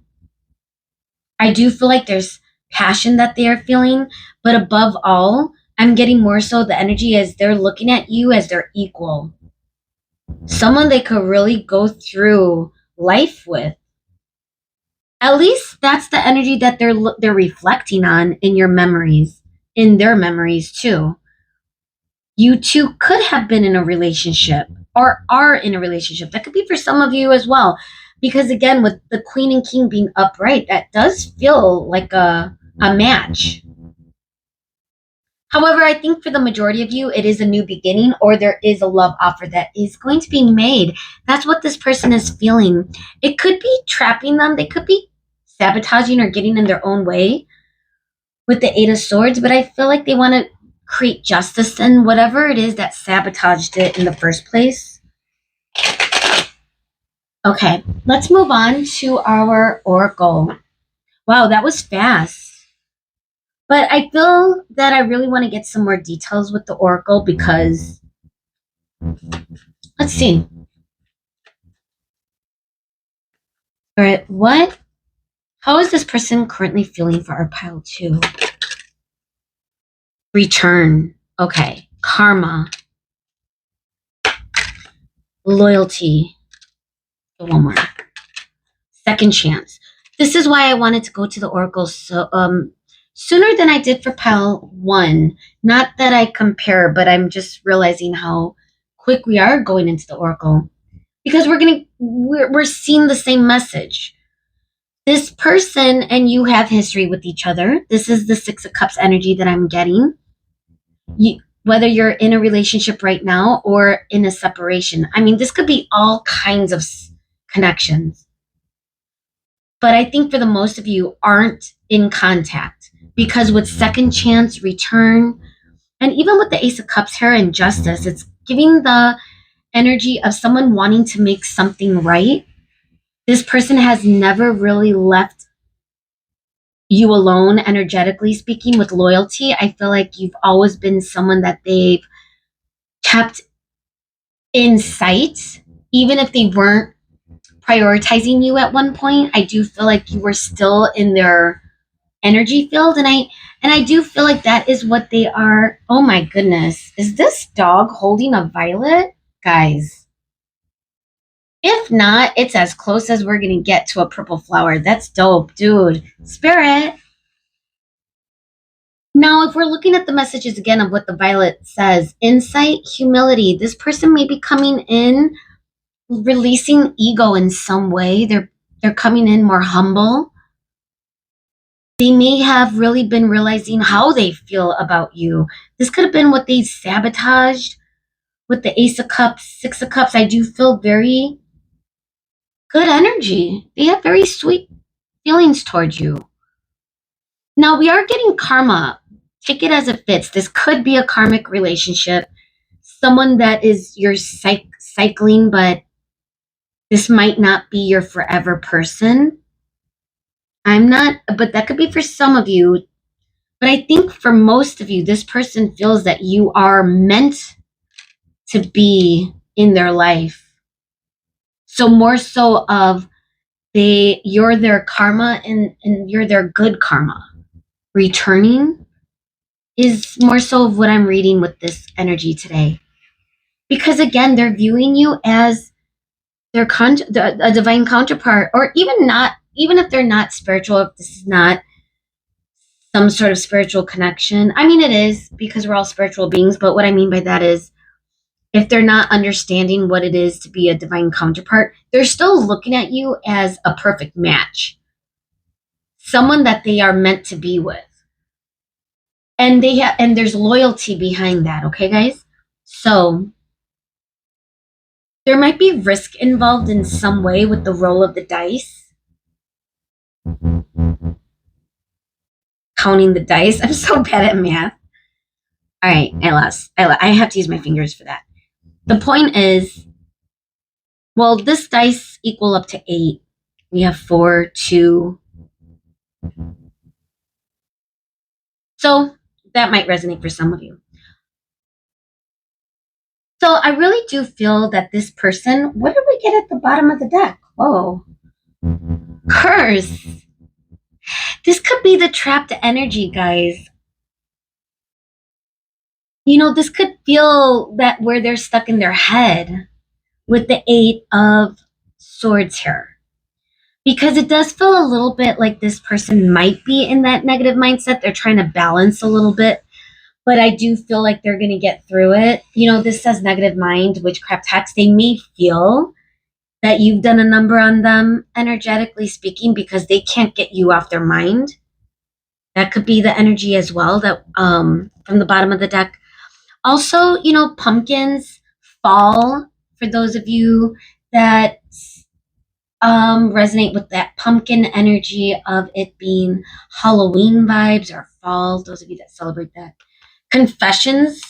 I do feel like there's passion that they are feeling, but above all, I'm getting more so the energy as they're looking at you as their equal. Someone they could really go through life with. At least that's the energy that they're reflecting on in your memories, in their memories too. You two could have been in a relationship or are in a relationship. That could be for some of you as well. Because again, with the Queen and King being upright, that does feel like a match. However, I think for the majority of you, it is a new beginning or there is a love offer that is going to be made. That's what this person is feeling. It could be trapping them. They could be sabotaging or getting in their own way with the Eight of Swords, but I feel like they want to create justice in whatever it is that sabotaged it in the first place. Okay, let's move on to our oracle. Wow, that was fast. But I feel that I really want to get some more details with the oracle because, let's see. All right, how is this person currently feeling for our pile two? Return. Okay, karma. Loyalty. One more. Second chance. This is why I wanted to go to the oracle sooner than I did for pile 1. Not that I compare, but I'm just realizing how quick we are going into the oracle, because we're seeing the same message. This person and you have history with each other. This is the 6 of Cups energy that I'm getting. Whether you're in a relationship right now or in a separation. I mean, this could be all kinds of connections. But I think for the most of you aren't in contact, because with second chance, return, and even with the Ace of Cups here and Justice, it's giving the energy of someone wanting to make something right. This person has never really left you alone, energetically speaking, with loyalty. I feel like you've always been someone that they've kept in sight, even if they weren't prioritizing you at one point. I do feel like you were still in their energy field, and I do feel like that is what they are. Oh my goodness, is this dog holding a violet, guys? If not, it's as close as we're gonna get to a purple flower. That's dope, dude. Spirit. Now, if we're looking at the messages again of what the violet says, insight, humility, this person may be coming in releasing ego in some way. They're coming in more humble. They may have really been realizing how they feel about you. This could have been what they sabotaged with the Ace of Cups, 6 of Cups. I do feel very good energy. They have very sweet feelings towards you. Now, we are getting karma. Take it as it fits. This could be a karmic relationship. Someone that is your cycling, but this might not be your forever person. I'm not, but that could be for some of you. But I think for most of you, this person feels that you are meant to be in their life. So more so of you're their karma and you're their good karma. Returning is more so of what I'm reading with this energy today. Because again, they're viewing you as their a divine counterpart, or even if they're not spiritual, if this is not some sort of spiritual connection. I mean, it is, because we're all spiritual beings, but what I mean by that is, if they're not understanding what it is to be a divine counterpart, they're still looking at you as a perfect match. Someone that they are meant to be with. And there's loyalty behind that, okay, guys? So there might be risk involved in some way with the roll of the dice. Counting the dice. I'm so bad at math. All right, I lost. I have to use my fingers for that. The point is, well, this dice equal up to 8. We have 4, 2. So that might resonate for some of you. So I really do feel that this person, what did we get at the bottom of the deck? Whoa. Curse. This could be the trapped energy, guys. You know, this could feel that where they're stuck in their head with the 8 of Swords here. Because it does feel a little bit like this person might be in that negative mindset. They're trying to balance a little bit, but I do feel like they're going to get through it. You know, this says negative mind, witchcraft hex. They may feel that you've done a number on them, energetically speaking, because they can't get you off their mind. That could be the energy as well, that from the bottom of the deck. Also, you know, pumpkins, fall, for those of you that resonate with that pumpkin energy of it being Halloween vibes or fall, those of you that celebrate that. Confessions,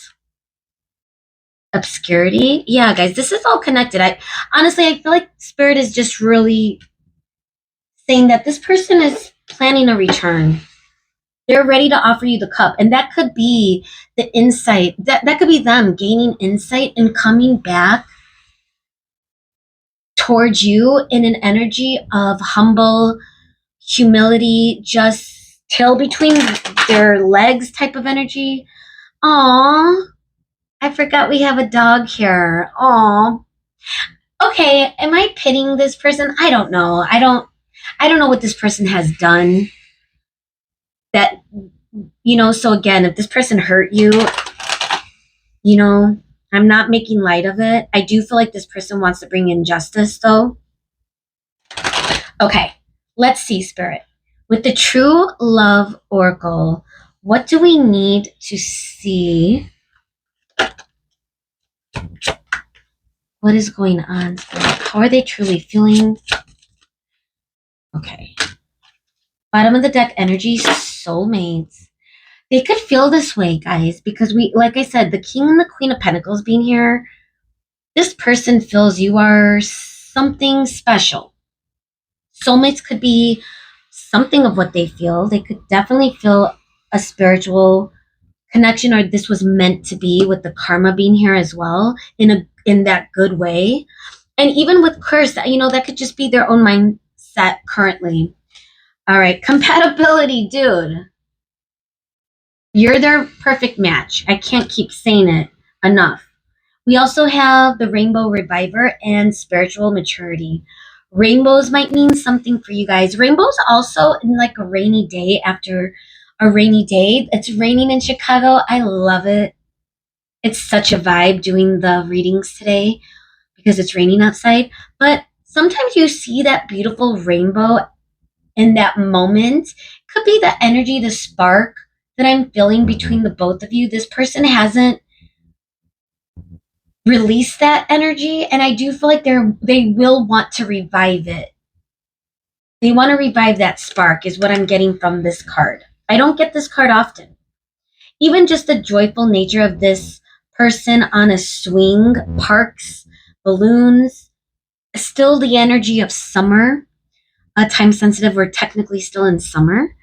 obscurity. Yeah, guys, this is all connected. I feel like Spirit is just really saying that this person is planning a return. They're ready to offer you the cup, and that could be the insight. That could be them gaining insight and coming back towards you in an energy of humble humility, just tail between their legs type of energy. Aw, I forgot we have a dog here. Aw. Okay, am I pitying this person? I don't know. I don't know what this person has done that, so again, if this person hurt you, you know, I'm not making light of it. I do feel like this person wants to bring in justice though. Okay, let's see, Spirit. With the True Love Oracle, what do we need to see? What is going on, Spirit? How are they truly feeling? Okay. Bottom of the deck energy, soulmates. They could feel this way, guys, because like I said, the King and the Queen of Pentacles being here, this person feels you are something special. Soulmates could be something of what they feel. They could definitely feel a spiritual connection, or this was meant to be, with the karma being here as well, in that good way. And even with curse, that could just be their own mindset currently. All right, compatibility, dude. You're their perfect match. I can't keep saying it enough. We also have the Rainbow Reviver and spiritual maturity. Rainbows might mean something for you guys. Rainbows also in like a rainy day, after a rainy day. It's raining in Chicago. I love it. It's such a vibe doing the readings today because it's raining outside. But sometimes you see that beautiful rainbow in that moment. Could be the energy, the spark that I'm feeling between the both of you. This person hasn't released that energy, and I do feel like they will want to revive it. They want to revive that spark, is what I'm getting from this card. I don't get this card often. Even just the joyful nature of this person on a swing, parks, balloons, still the energy of summer. Time sensitive, we're technically still in summer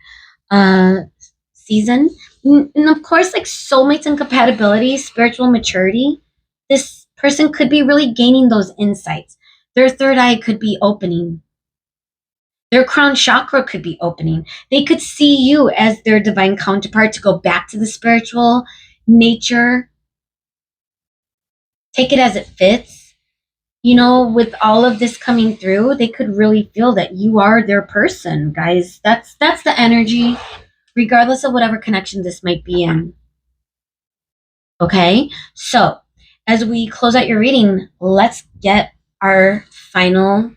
season. And of course, like soulmates and compatibility, spiritual maturity, this person could be really gaining those insights. Their third eye could be opening. Their crown chakra could be opening. They could see you as their divine counterpart, to go back to the spiritual nature. Take it as it fits. With all of this coming through, they could really feel that you are their person, guys. That's the energy, regardless of whatever connection this might be in. Okay, so as we close out your reading, let's get our final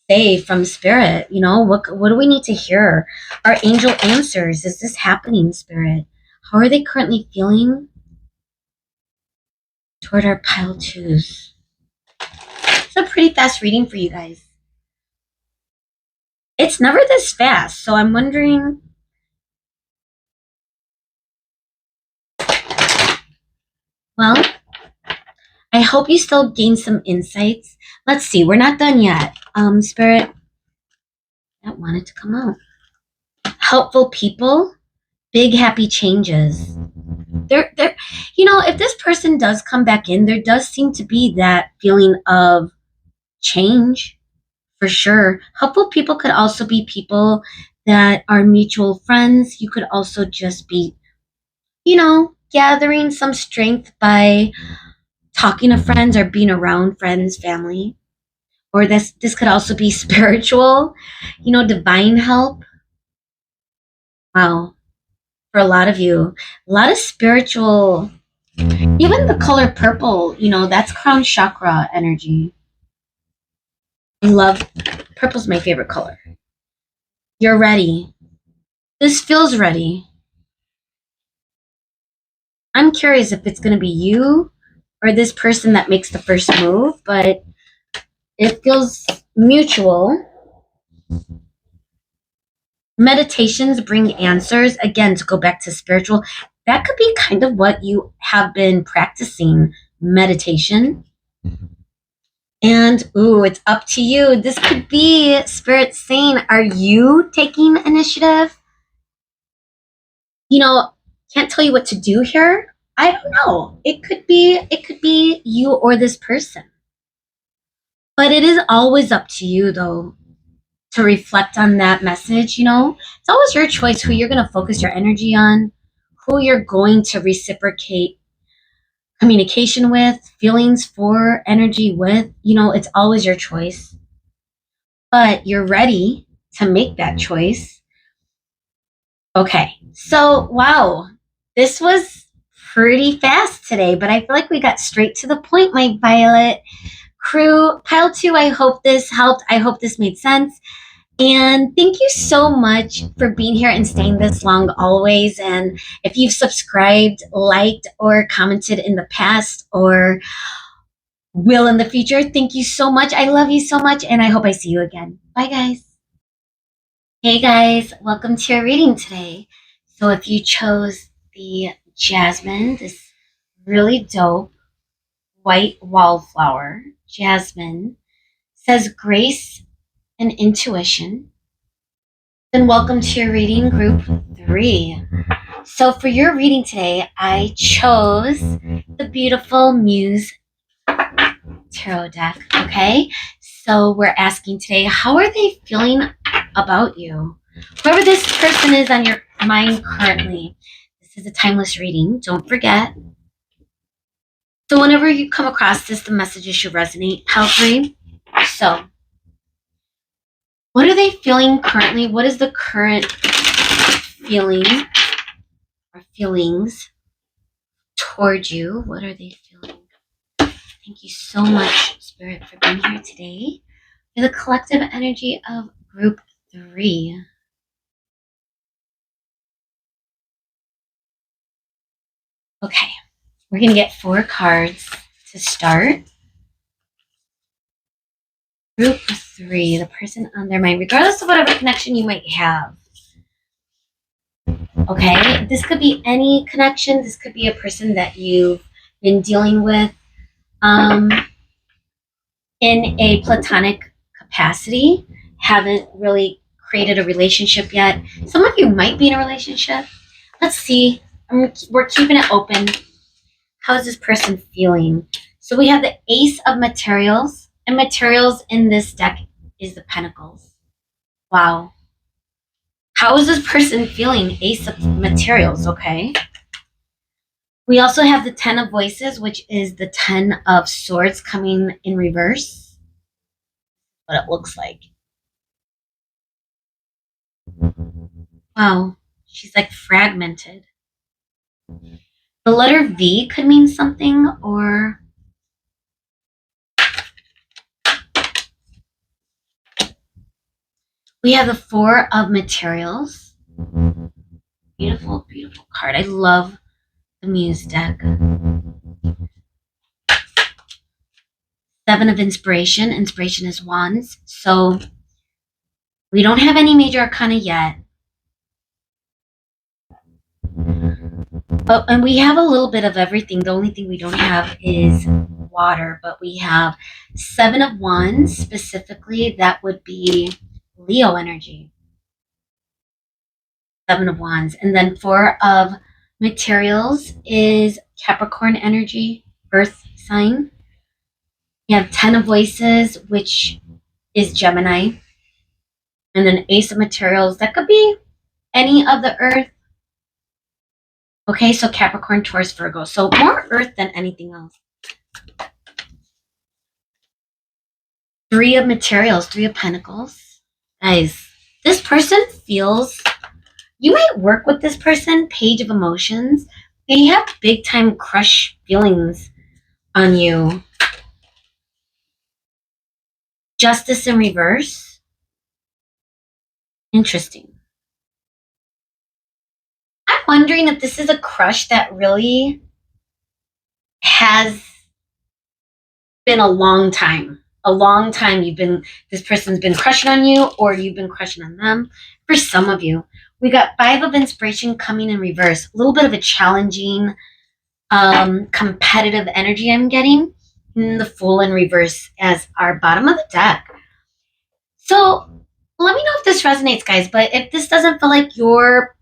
say from Spirit. What do we need to hear? Our angel answers. Is this happening, Spirit? How are they currently feeling toward our pile twos? It's a pretty fast reading for you guys. It's never this fast, so I'm wondering. Well, I hope you still gain some insights. Let's see, we're not done yet. Spirit, that wanted to come out. Helpful people, big happy changes. There, if this person does come back in, there does seem to be that feeling of change, for sure. Helpful people could also be people that are mutual friends. You could also just be, gathering some strength by talking to friends or being around friends, family. Or this could also be spiritual, divine help. Wow. For a lot of you, a lot of spiritual, even the color purple, that's crown chakra energy. I love purple's my favorite color. You're ready. This feels ready. I'm curious if it's going to be you or this person that makes the first move, but it feels mutual. Meditations bring answers. Again, to go back to spiritual, that could be kind of what you have been practicing, meditation. And ooh, it's up to you. This could be Spirit saying, are you taking initiative? Can't tell you what to do here. I don't know. It could be you or this person. But it is always up to you though, to reflect on that message. It's always your choice who you're going to focus your energy on, who you're going to reciprocate communication with, feelings for, energy with. It's always your choice, but you're ready to make that choice. Okay, so wow, this was pretty fast today, but I feel like we got straight to the point, my Violet crew. Pile 2, I hope this helped. I hope this made sense. And thank you so much for being here and staying this long always. And if you've subscribed, liked, or commented in the past or will in the future, thank you so much. I love you so much, and I hope I see you again. Bye, guys. Hey, guys. Welcome to your reading today. So if you chose the jasmine, this really dope white wallflower, jasmine, says grace and intuition, then welcome to your reading group 3. So for your reading today, I chose the beautiful Muse tarot deck. Okay, so we're asking today, how are they feeling about you? Whoever this person is on your mind currently, this is a timeless reading. Don't forget. So whenever you come across this, the messages should resonate. Pile 3. So what are they feeling currently? What is the current feeling or feelings towards you? What are they feeling? Thank you so much, Spirit, for being here today. For the collective energy of group 3. Okay, we're going to get 4 cards to start. Group 3, the person on their mind, regardless of whatever connection you might have. Okay, this could be any connection. This could be a person that you've been dealing with in a platonic capacity, haven't really created a relationship yet. Some of you might be in a relationship. Let's see. We're keeping it open. How is this person feeling? So we have the Ace of Materials, and materials in this deck is the Pentacles. Wow. How is this person feeling? Ace of Materials, okay. We also have the Ten of Voices, which is the 10 of Swords coming in reverse. What it looks like. Wow, she's like fragmented. The letter V could mean something, or we have the Four of Materials. Beautiful, beautiful card. I love the Muse deck. Seven of Inspiration. Inspiration is Wands. So we don't have any major arcana yet. And we have a little bit of everything. The only thing we don't have is water, but we have Seven of Wands specifically. That would be Leo energy. Seven of Wands. And then Four of Materials is Capricorn energy, Earth sign. You have 10 of Voices, which is Gemini. And then Ace of Materials, that could be any of the Earth. Okay, so Capricorn, Taurus, Virgo. So more Earth than anything else. Three of Materials, Three of Pentacles. Guys, this person feels, you might work with this person, Page of Emotions. They have big time crush feelings on you. Justice in reverse. Interesting. I'm wondering if this is a crush that really has been a long time. A long time this person's been crushing on you, or you've been crushing on them. For some of you, we got Five of Inspiration coming in reverse. A little bit of a challenging, competitive energy I'm getting. And the Fool in reverse as our bottom of the deck. So let me know if this resonates, guys. But if this doesn't feel like your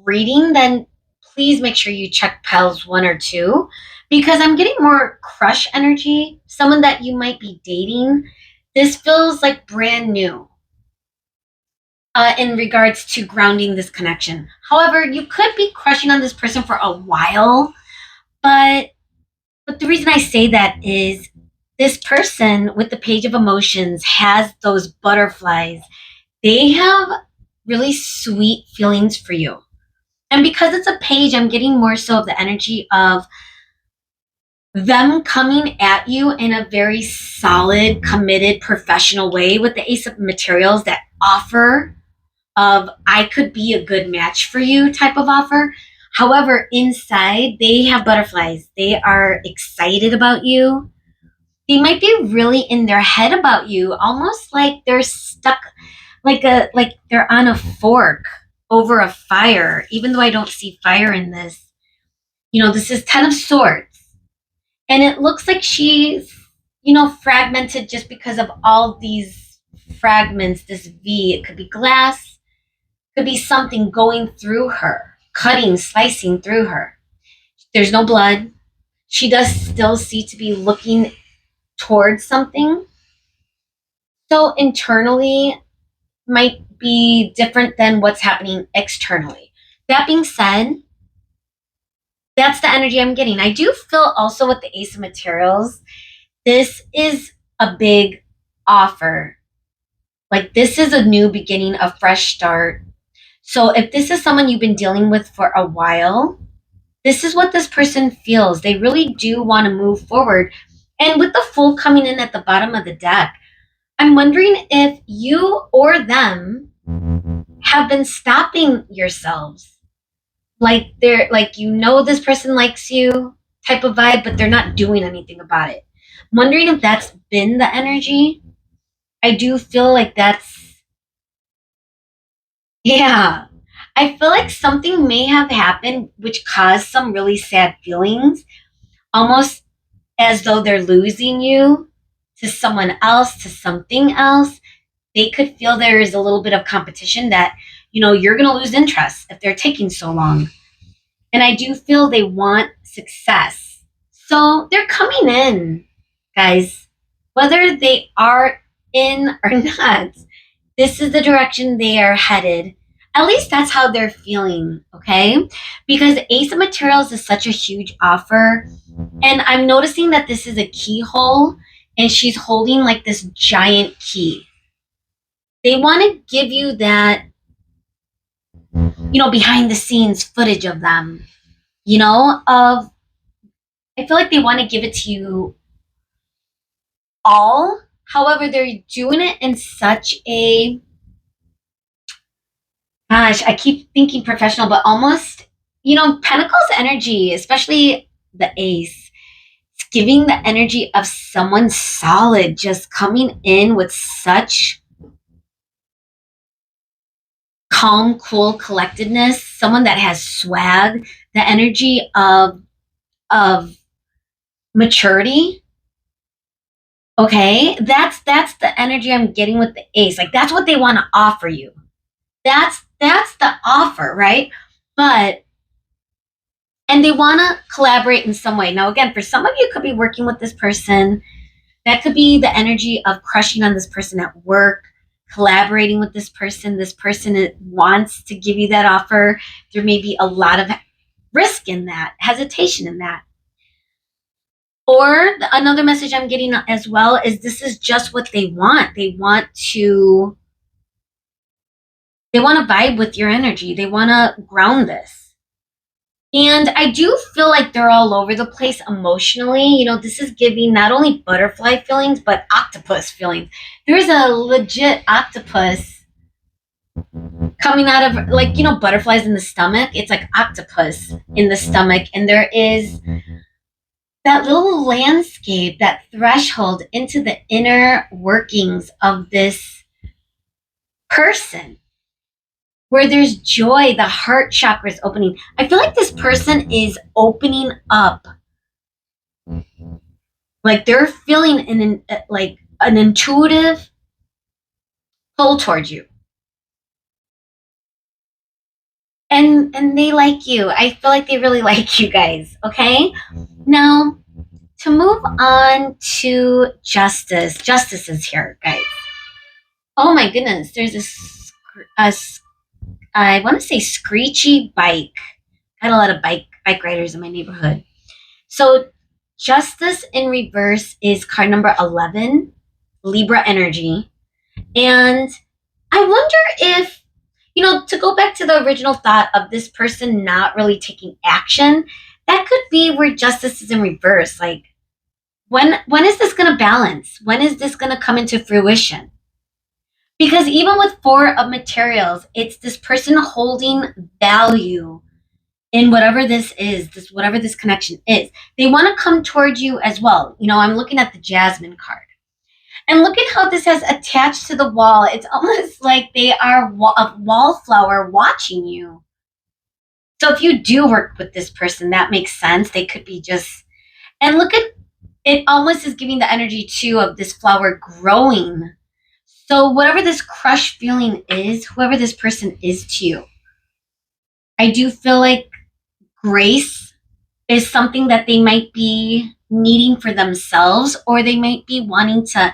reading, then please make sure you check piles 1 or 2, because I'm getting more crush energy, someone that you might be dating. This feels like brand new in regards to grounding this connection. However, you could be crushing on this person for a while, but But the reason I say that is this person with the page of emotions has those butterflies. They have really sweet feelings for you. And because it's a page, I'm getting more so of the energy of them coming at you in a very solid, committed, professional way with the Ace of Materials, that offer of I could be a good match for you type of offer. However, inside they have butterflies. They are excited about you. They might be really in their head about you, almost like they're stuck, like they're on a fork over a fire, even though I don't see fire in this. This is 10 of Swords. And it looks like she's, fragmented just because of all these fragments, this V. It could be glass, could be something going through her, cutting, slicing through her. There's no blood. She does still seem to be looking towards something. So internally might be different than what's happening externally. That being said, that's the energy I'm getting. I do feel also with the Ace of Materials, this is a big offer. Like, this is a new beginning, a fresh start. So if this is someone you've been dealing with for a while, this is what this person feels. They really do want to move forward. And with the Fool coming in at the bottom of the deck, I'm wondering if you or them have been stopping yourselves. Like, this person likes you type of vibe, but they're not doing anything about it. I'm wondering if that's been the energy. I do feel like that's, yeah. I feel like something may have happened which caused some really sad feelings, almost as though they're losing you to someone else, to something else. They could feel there is a little bit of competition that, you're going to lose interest if they're taking so long. And I do feel they want success. So they're coming in, guys, whether they are in or not. This is the direction they are headed. At least that's how they're feeling, okay? Because Ace of Materials is such a huge offer. And I'm noticing that this is a keyhole, and she's holding like this giant key. They want to give you that, behind the scenes footage of them, of, I feel like they want to give it to you all. However, they're doing it in such a, gosh, I keep thinking professional, but almost, Pentacles energy, especially the Ace, it's giving the energy of someone solid, just coming in with such calm, cool collectedness, someone that has swag, the energy of maturity. Okay, that's the energy I'm getting with the Ace. Like, that's what they want to offer you. That's the offer, right? But and they want to collaborate in some way. Now, again, for some of you, could be working with this person. That could be the energy of crushing on this person at work, collaborating with this person. This person wants to give you that offer. There may be a lot of risk in that, hesitation in that. Or another message I'm getting as well is this is just what they want. They want to vibe with your energy. They want to ground this. And I do feel like they're all over the place emotionally. This is giving not only butterfly feelings, but octopus feelings. There's a legit octopus coming out of, like, butterflies in the stomach. It's like octopus in the stomach. And there is that little landscape, that threshold into the inner workings of this person, where there's joy, the heart chakra is opening. I feel like this person is opening up. Like, they're feeling an intuitive pull towards you. And they like you. I feel like they really like you guys, okay? Now, to move on to Justice. Justice is here, guys. Oh my goodness, there's I want to say screechy bike. Got a lot of bike riders in my neighborhood. So Justice in reverse is card number 11, Libra energy. And I wonder if, to go back to the original thought of this person not really taking action, that could be where justice is in reverse. Like, when is this going to balance? When is this going to come into fruition? Because even with Four of Materials, it's this person holding value in whatever this is, whatever this connection is. They want to come towards you as well. I'm looking at the Jasmine card. And look at how this has attached to the wall. It's almost like they are a wallflower watching you. So if you do work with this person, that makes sense. They could be just, and look at it, almost is giving the energy too of this flower growing. So whatever this crush feeling is, whoever this person is to you, I do feel like grace is something that they might be needing for themselves, or they might be wanting to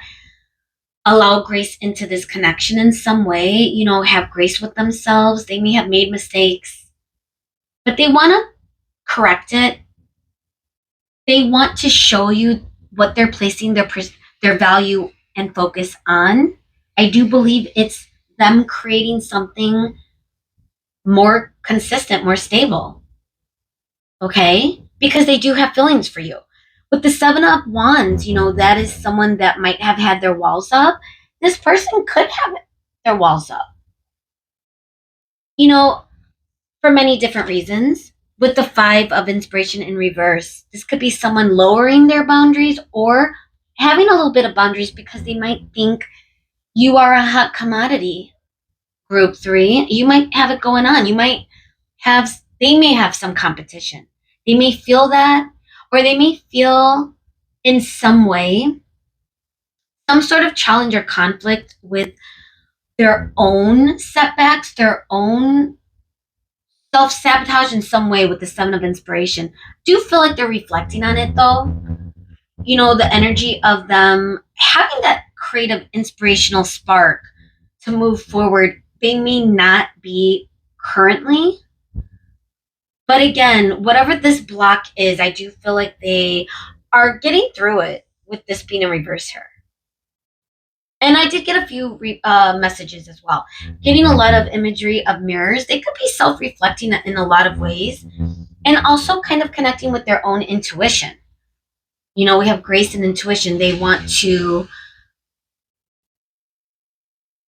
allow grace into this connection in some way, have grace with themselves. They may have made mistakes, but they want to correct it. They want to show you what they're placing their value and focus on. I do believe it's them creating something more consistent, more stable. Okay? Because they do have feelings for you. With the Seven of Wands, that is someone that might have had their walls up. This person could have their walls up. For many different reasons. With the Five of Inspiration in reverse, this could be someone lowering their boundaries or having a little bit of boundaries because they might think you are a hot commodity. Group 3, you might have it going on. They may have some competition. They may feel that, or they may feel in some way some sort of challenge or conflict with their own setbacks, their own self-sabotage in some way with the Seven of Inspiration. Do feel like they're reflecting on it though. The energy of them having that creative inspirational spark to move forward. They may not be currently, but again, whatever this block is, I do feel like they are getting through it with this being in reverse here. And I did get a few messages as well. Getting a lot of imagery of mirrors. They could be self-reflecting in a lot of ways. And also kind of connecting with their own intuition. We have grace and intuition. They want to,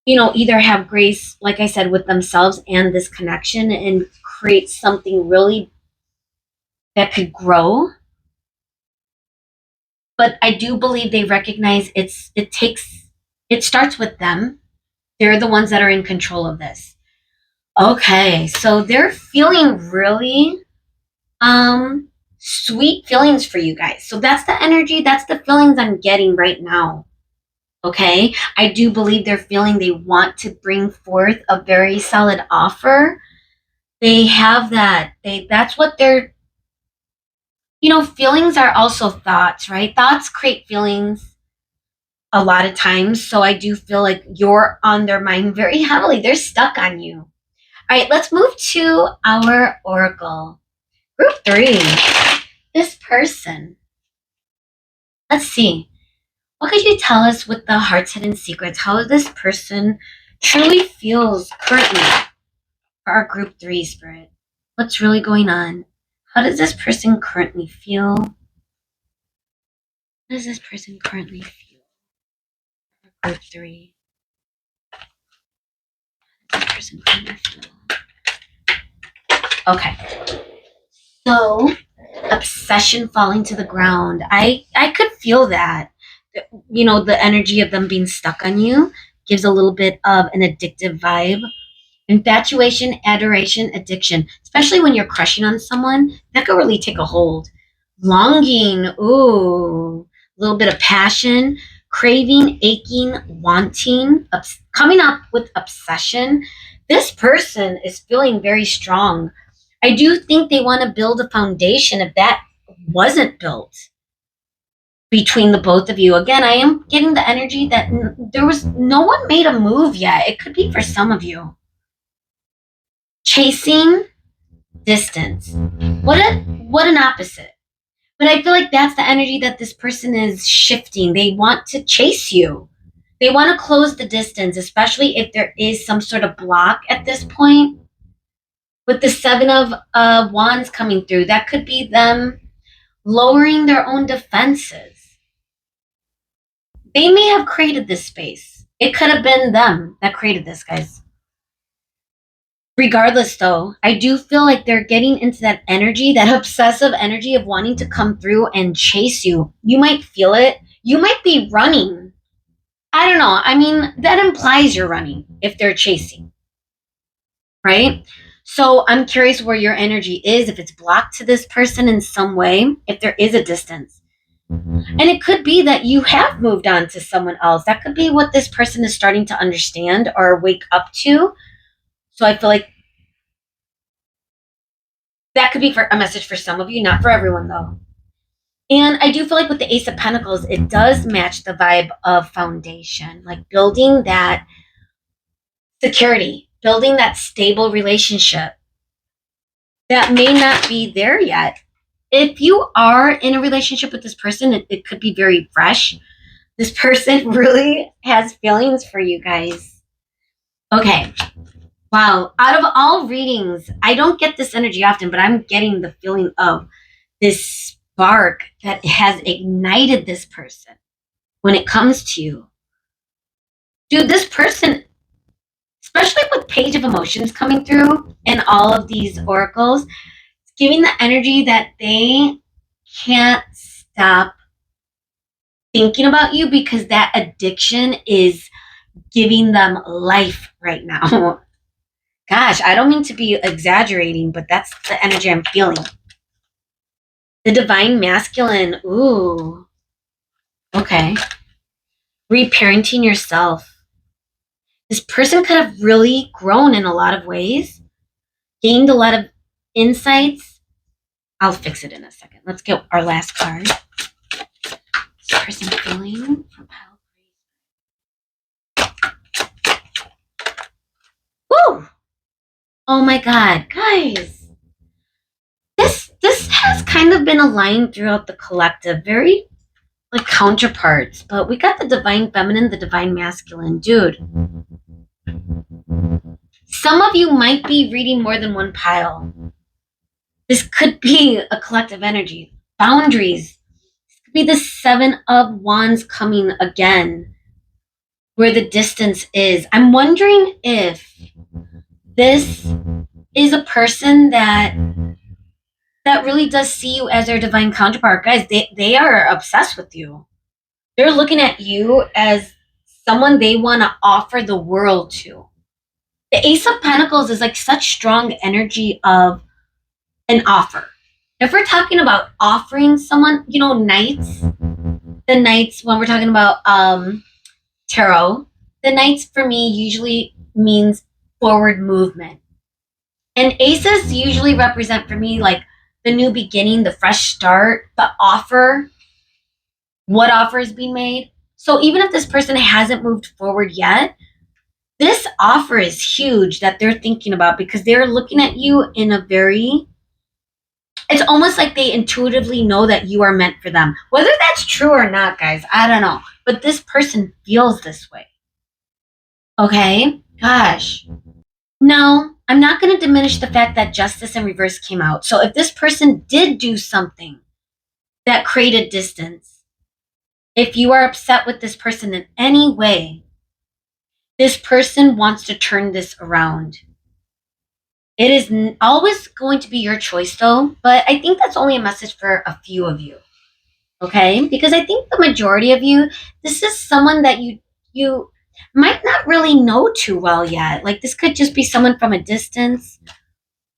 either have grace, like I said, with themselves and this connection and create something really that could grow. But I do believe they recognize it starts with them. They're the ones that are in control of this. Okay, so they're feeling really sweet feelings for you guys. So that's the energy, that's the feelings I'm getting right now. Okay, I do believe they're feeling they want to bring forth a very solid offer. They have that. That's what they're, feelings are also thoughts, right? Thoughts create feelings a lot of times. So I do feel like you're on their mind very heavily. They're stuck on you. All right, let's move to our oracle. Group 3, this person. Let's see. What could you tell us with the heart's hidden secrets? How this person truly feels currently for our group 3 spirit? What's really going on? How does this person currently feel? How does this person currently feel for group 3? How does this person currently feel? Okay. So, obsession falling to the ground. I could feel that. The energy of them being stuck on you gives a little bit of an addictive vibe. Infatuation, adoration, addiction, especially when you're crushing on someone, that could really take a hold. Longing, ooh, a little bit of passion, craving, aching, wanting, coming up with obsession. This person is feeling very strong. I do think they want to build a foundation if that wasn't built between the both of you. Again, I am getting the energy that there was no one made a move yet. It could be for some of you. Chasing, distance. What an opposite. But I feel like that's the energy that this person is shifting. They want to chase you. They want to close the distance, especially if there is some sort of block at this point. With the Seven of Wands coming through, that could be them lowering their own defenses. They may have created this space. It could have been them that created this, guys. Regardless, though, I do feel like they're getting into that energy, that obsessive energy of wanting to come through and chase you. You might feel it. You might be running. I don't know. I mean, that implies you're running if they're chasing, right? So I'm curious where your energy is, if it's blocked to this person in some way, if there is a distance. And it could be that you have moved on to someone else. That could be what this person is starting to understand or wake up to. So I feel like that could be for a message for some of you, not for everyone though. And I do feel like with the Ace of Pentacles, it does match the vibe of foundation, like building that security, building that stable relationship that may not be there yet. If you are in a relationship with this person, it could be very fresh. This person really has feelings for you guys. Okay. Wow. Out of all readings, I don't get this energy often, but I'm getting the feeling of this spark that has ignited this person when it comes to you. Dude, this person, especially with Page of Emotions coming through and all of these oracles, it's giving the energy that they can't stop thinking about you because that addiction is giving them life right now. Gosh, I don't mean to be exaggerating, but that's the energy I'm feeling. The Divine Masculine. Ooh. Okay. Reparenting yourself. This person could have really grown in a lot of ways, gained a lot of insights. I'll fix it in a second. Let's get our last card. This person feeling for pile. Woo! Oh my God, guys. This has kind of been a line throughout the collective, very like counterparts, but we got the Divine Feminine, the Divine Masculine. Dude, some of you might be reading more than one pile. This could be a collective energy. Boundaries. This could be the Seven of Wands coming again, where the distance is. I'm wondering if this is a person that really does see you as their divine counterpart. Guys, they are obsessed with you. They're looking at you as someone they want to offer the world to. The Ace of Pentacles is like such strong energy of an offer. If we're talking about offering someone, you know, knights, the knights, when we're talking about tarot, the knights for me usually means forward movement. And aces usually represent for me like the new beginning, the fresh start, the offer, what offer is being made. So even if this person hasn't moved forward yet, this offer is huge that they're thinking about because they're looking at you in a very, it's almost like they intuitively know that you are meant for them. Whether that's true or not, guys, I don't know. But this person feels this way. Okay? Gosh. No, I'm not going to diminish the fact that Justice in Reverse came out. So if this person did do something that created distance, if you are upset with this person in any way, this person wants to turn this around. It is always going to be your choice though, but I think that's only a message for a few of you. Okay? Because I think the majority of you, this is someone that you might not really know too well yet. Like this could just be someone from a distance,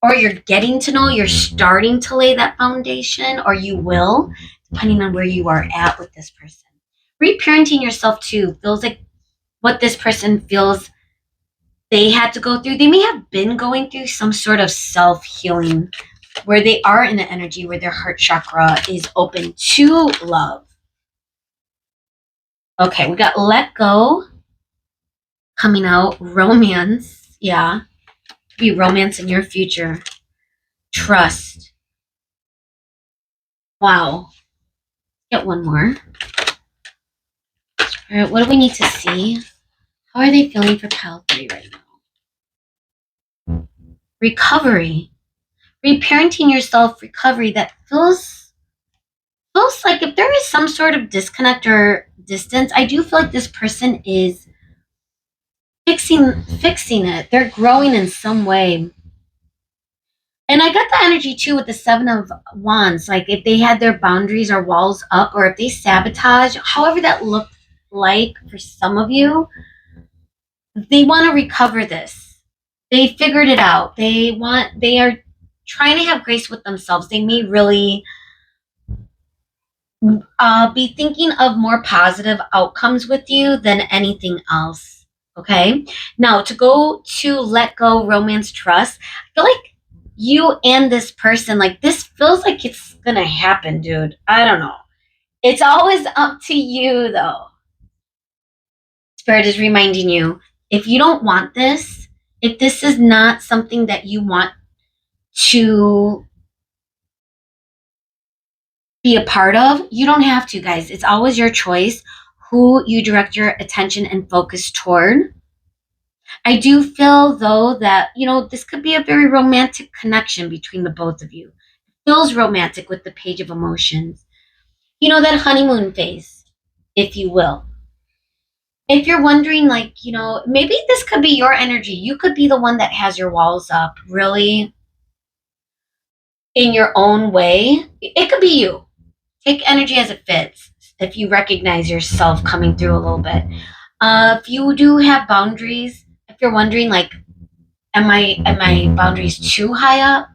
or you're getting to know, you're starting to lay that foundation, or you will, depending on where you are at with this person. Reparenting yourself too feels like what this person feels they had to go through. They may have been going through some sort of self-healing where they are in the energy where their heart chakra is open to love. Okay, we got let go coming out, romance. Yeah, be romance in your future. Trust. Wow. Get one more. All right, what do we need to see? How are they feeling for pile 3 right now? Recovery. Reparenting yourself, recovery. That feels like if there is some sort of disconnect or distance, I do feel like this person is fixing it. They're growing in some way. And I got the energy too with the 7 of Wands. Like if they had their boundaries or walls up, or if they sabotage, however that looked like for some of you, they want to recover this. They figured it out. They are trying to have grace with themselves. They may really be thinking of more positive outcomes with you than anything else. Okay. Now to go to let go, romance, trust. I feel like you and this person, like this feels like it's gonna happen, dude. I don't know. It's always up to you though. Spirit is reminding you, if you don't want this, if this is not something that you want to be a part of, you don't have to, guys. It's always your choice who you direct your attention and focus toward. I do feel, though, that, this could be a very romantic connection between the both of you. It feels romantic with the Page of Emotions. That honeymoon phase, if you will. If you're wondering, like, maybe this could be your energy. You could be the one that has your walls up really in your own way. It could be you. Take energy as it fits. If you recognize yourself coming through a little bit. If you do have boundaries, if you're wondering, like, am my boundaries too high up?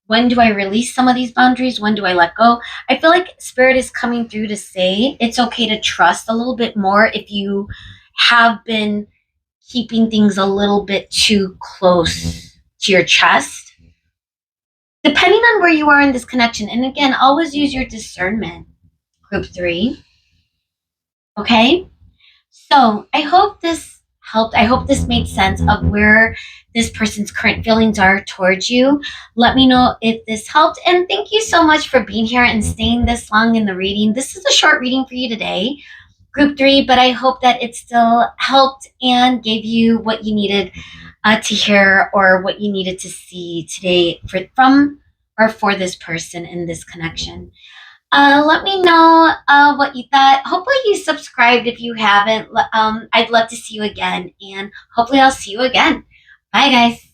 When do I release some of these boundaries? When do I let go? I feel like Spirit is coming through to say it's okay to trust a little bit more if you have been keeping things a little bit too close to your chest. Depending on where you are in this connection. And again, always use your discernment. Group 3. Okay? So I hope this helped. I hope this made sense of where this person's current feelings are towards you. Let me know if this helped. And thank you so much for being here and staying this long in the reading. This is a short reading for you today, Group 3, but I hope that it still helped and gave you what you needed to hear, or what you needed to see today from or for this person in this connection. Let me know what you thought. Hopefully you subscribed if you haven't. I'd love to see you again, and hopefully I'll see you again. Bye, guys.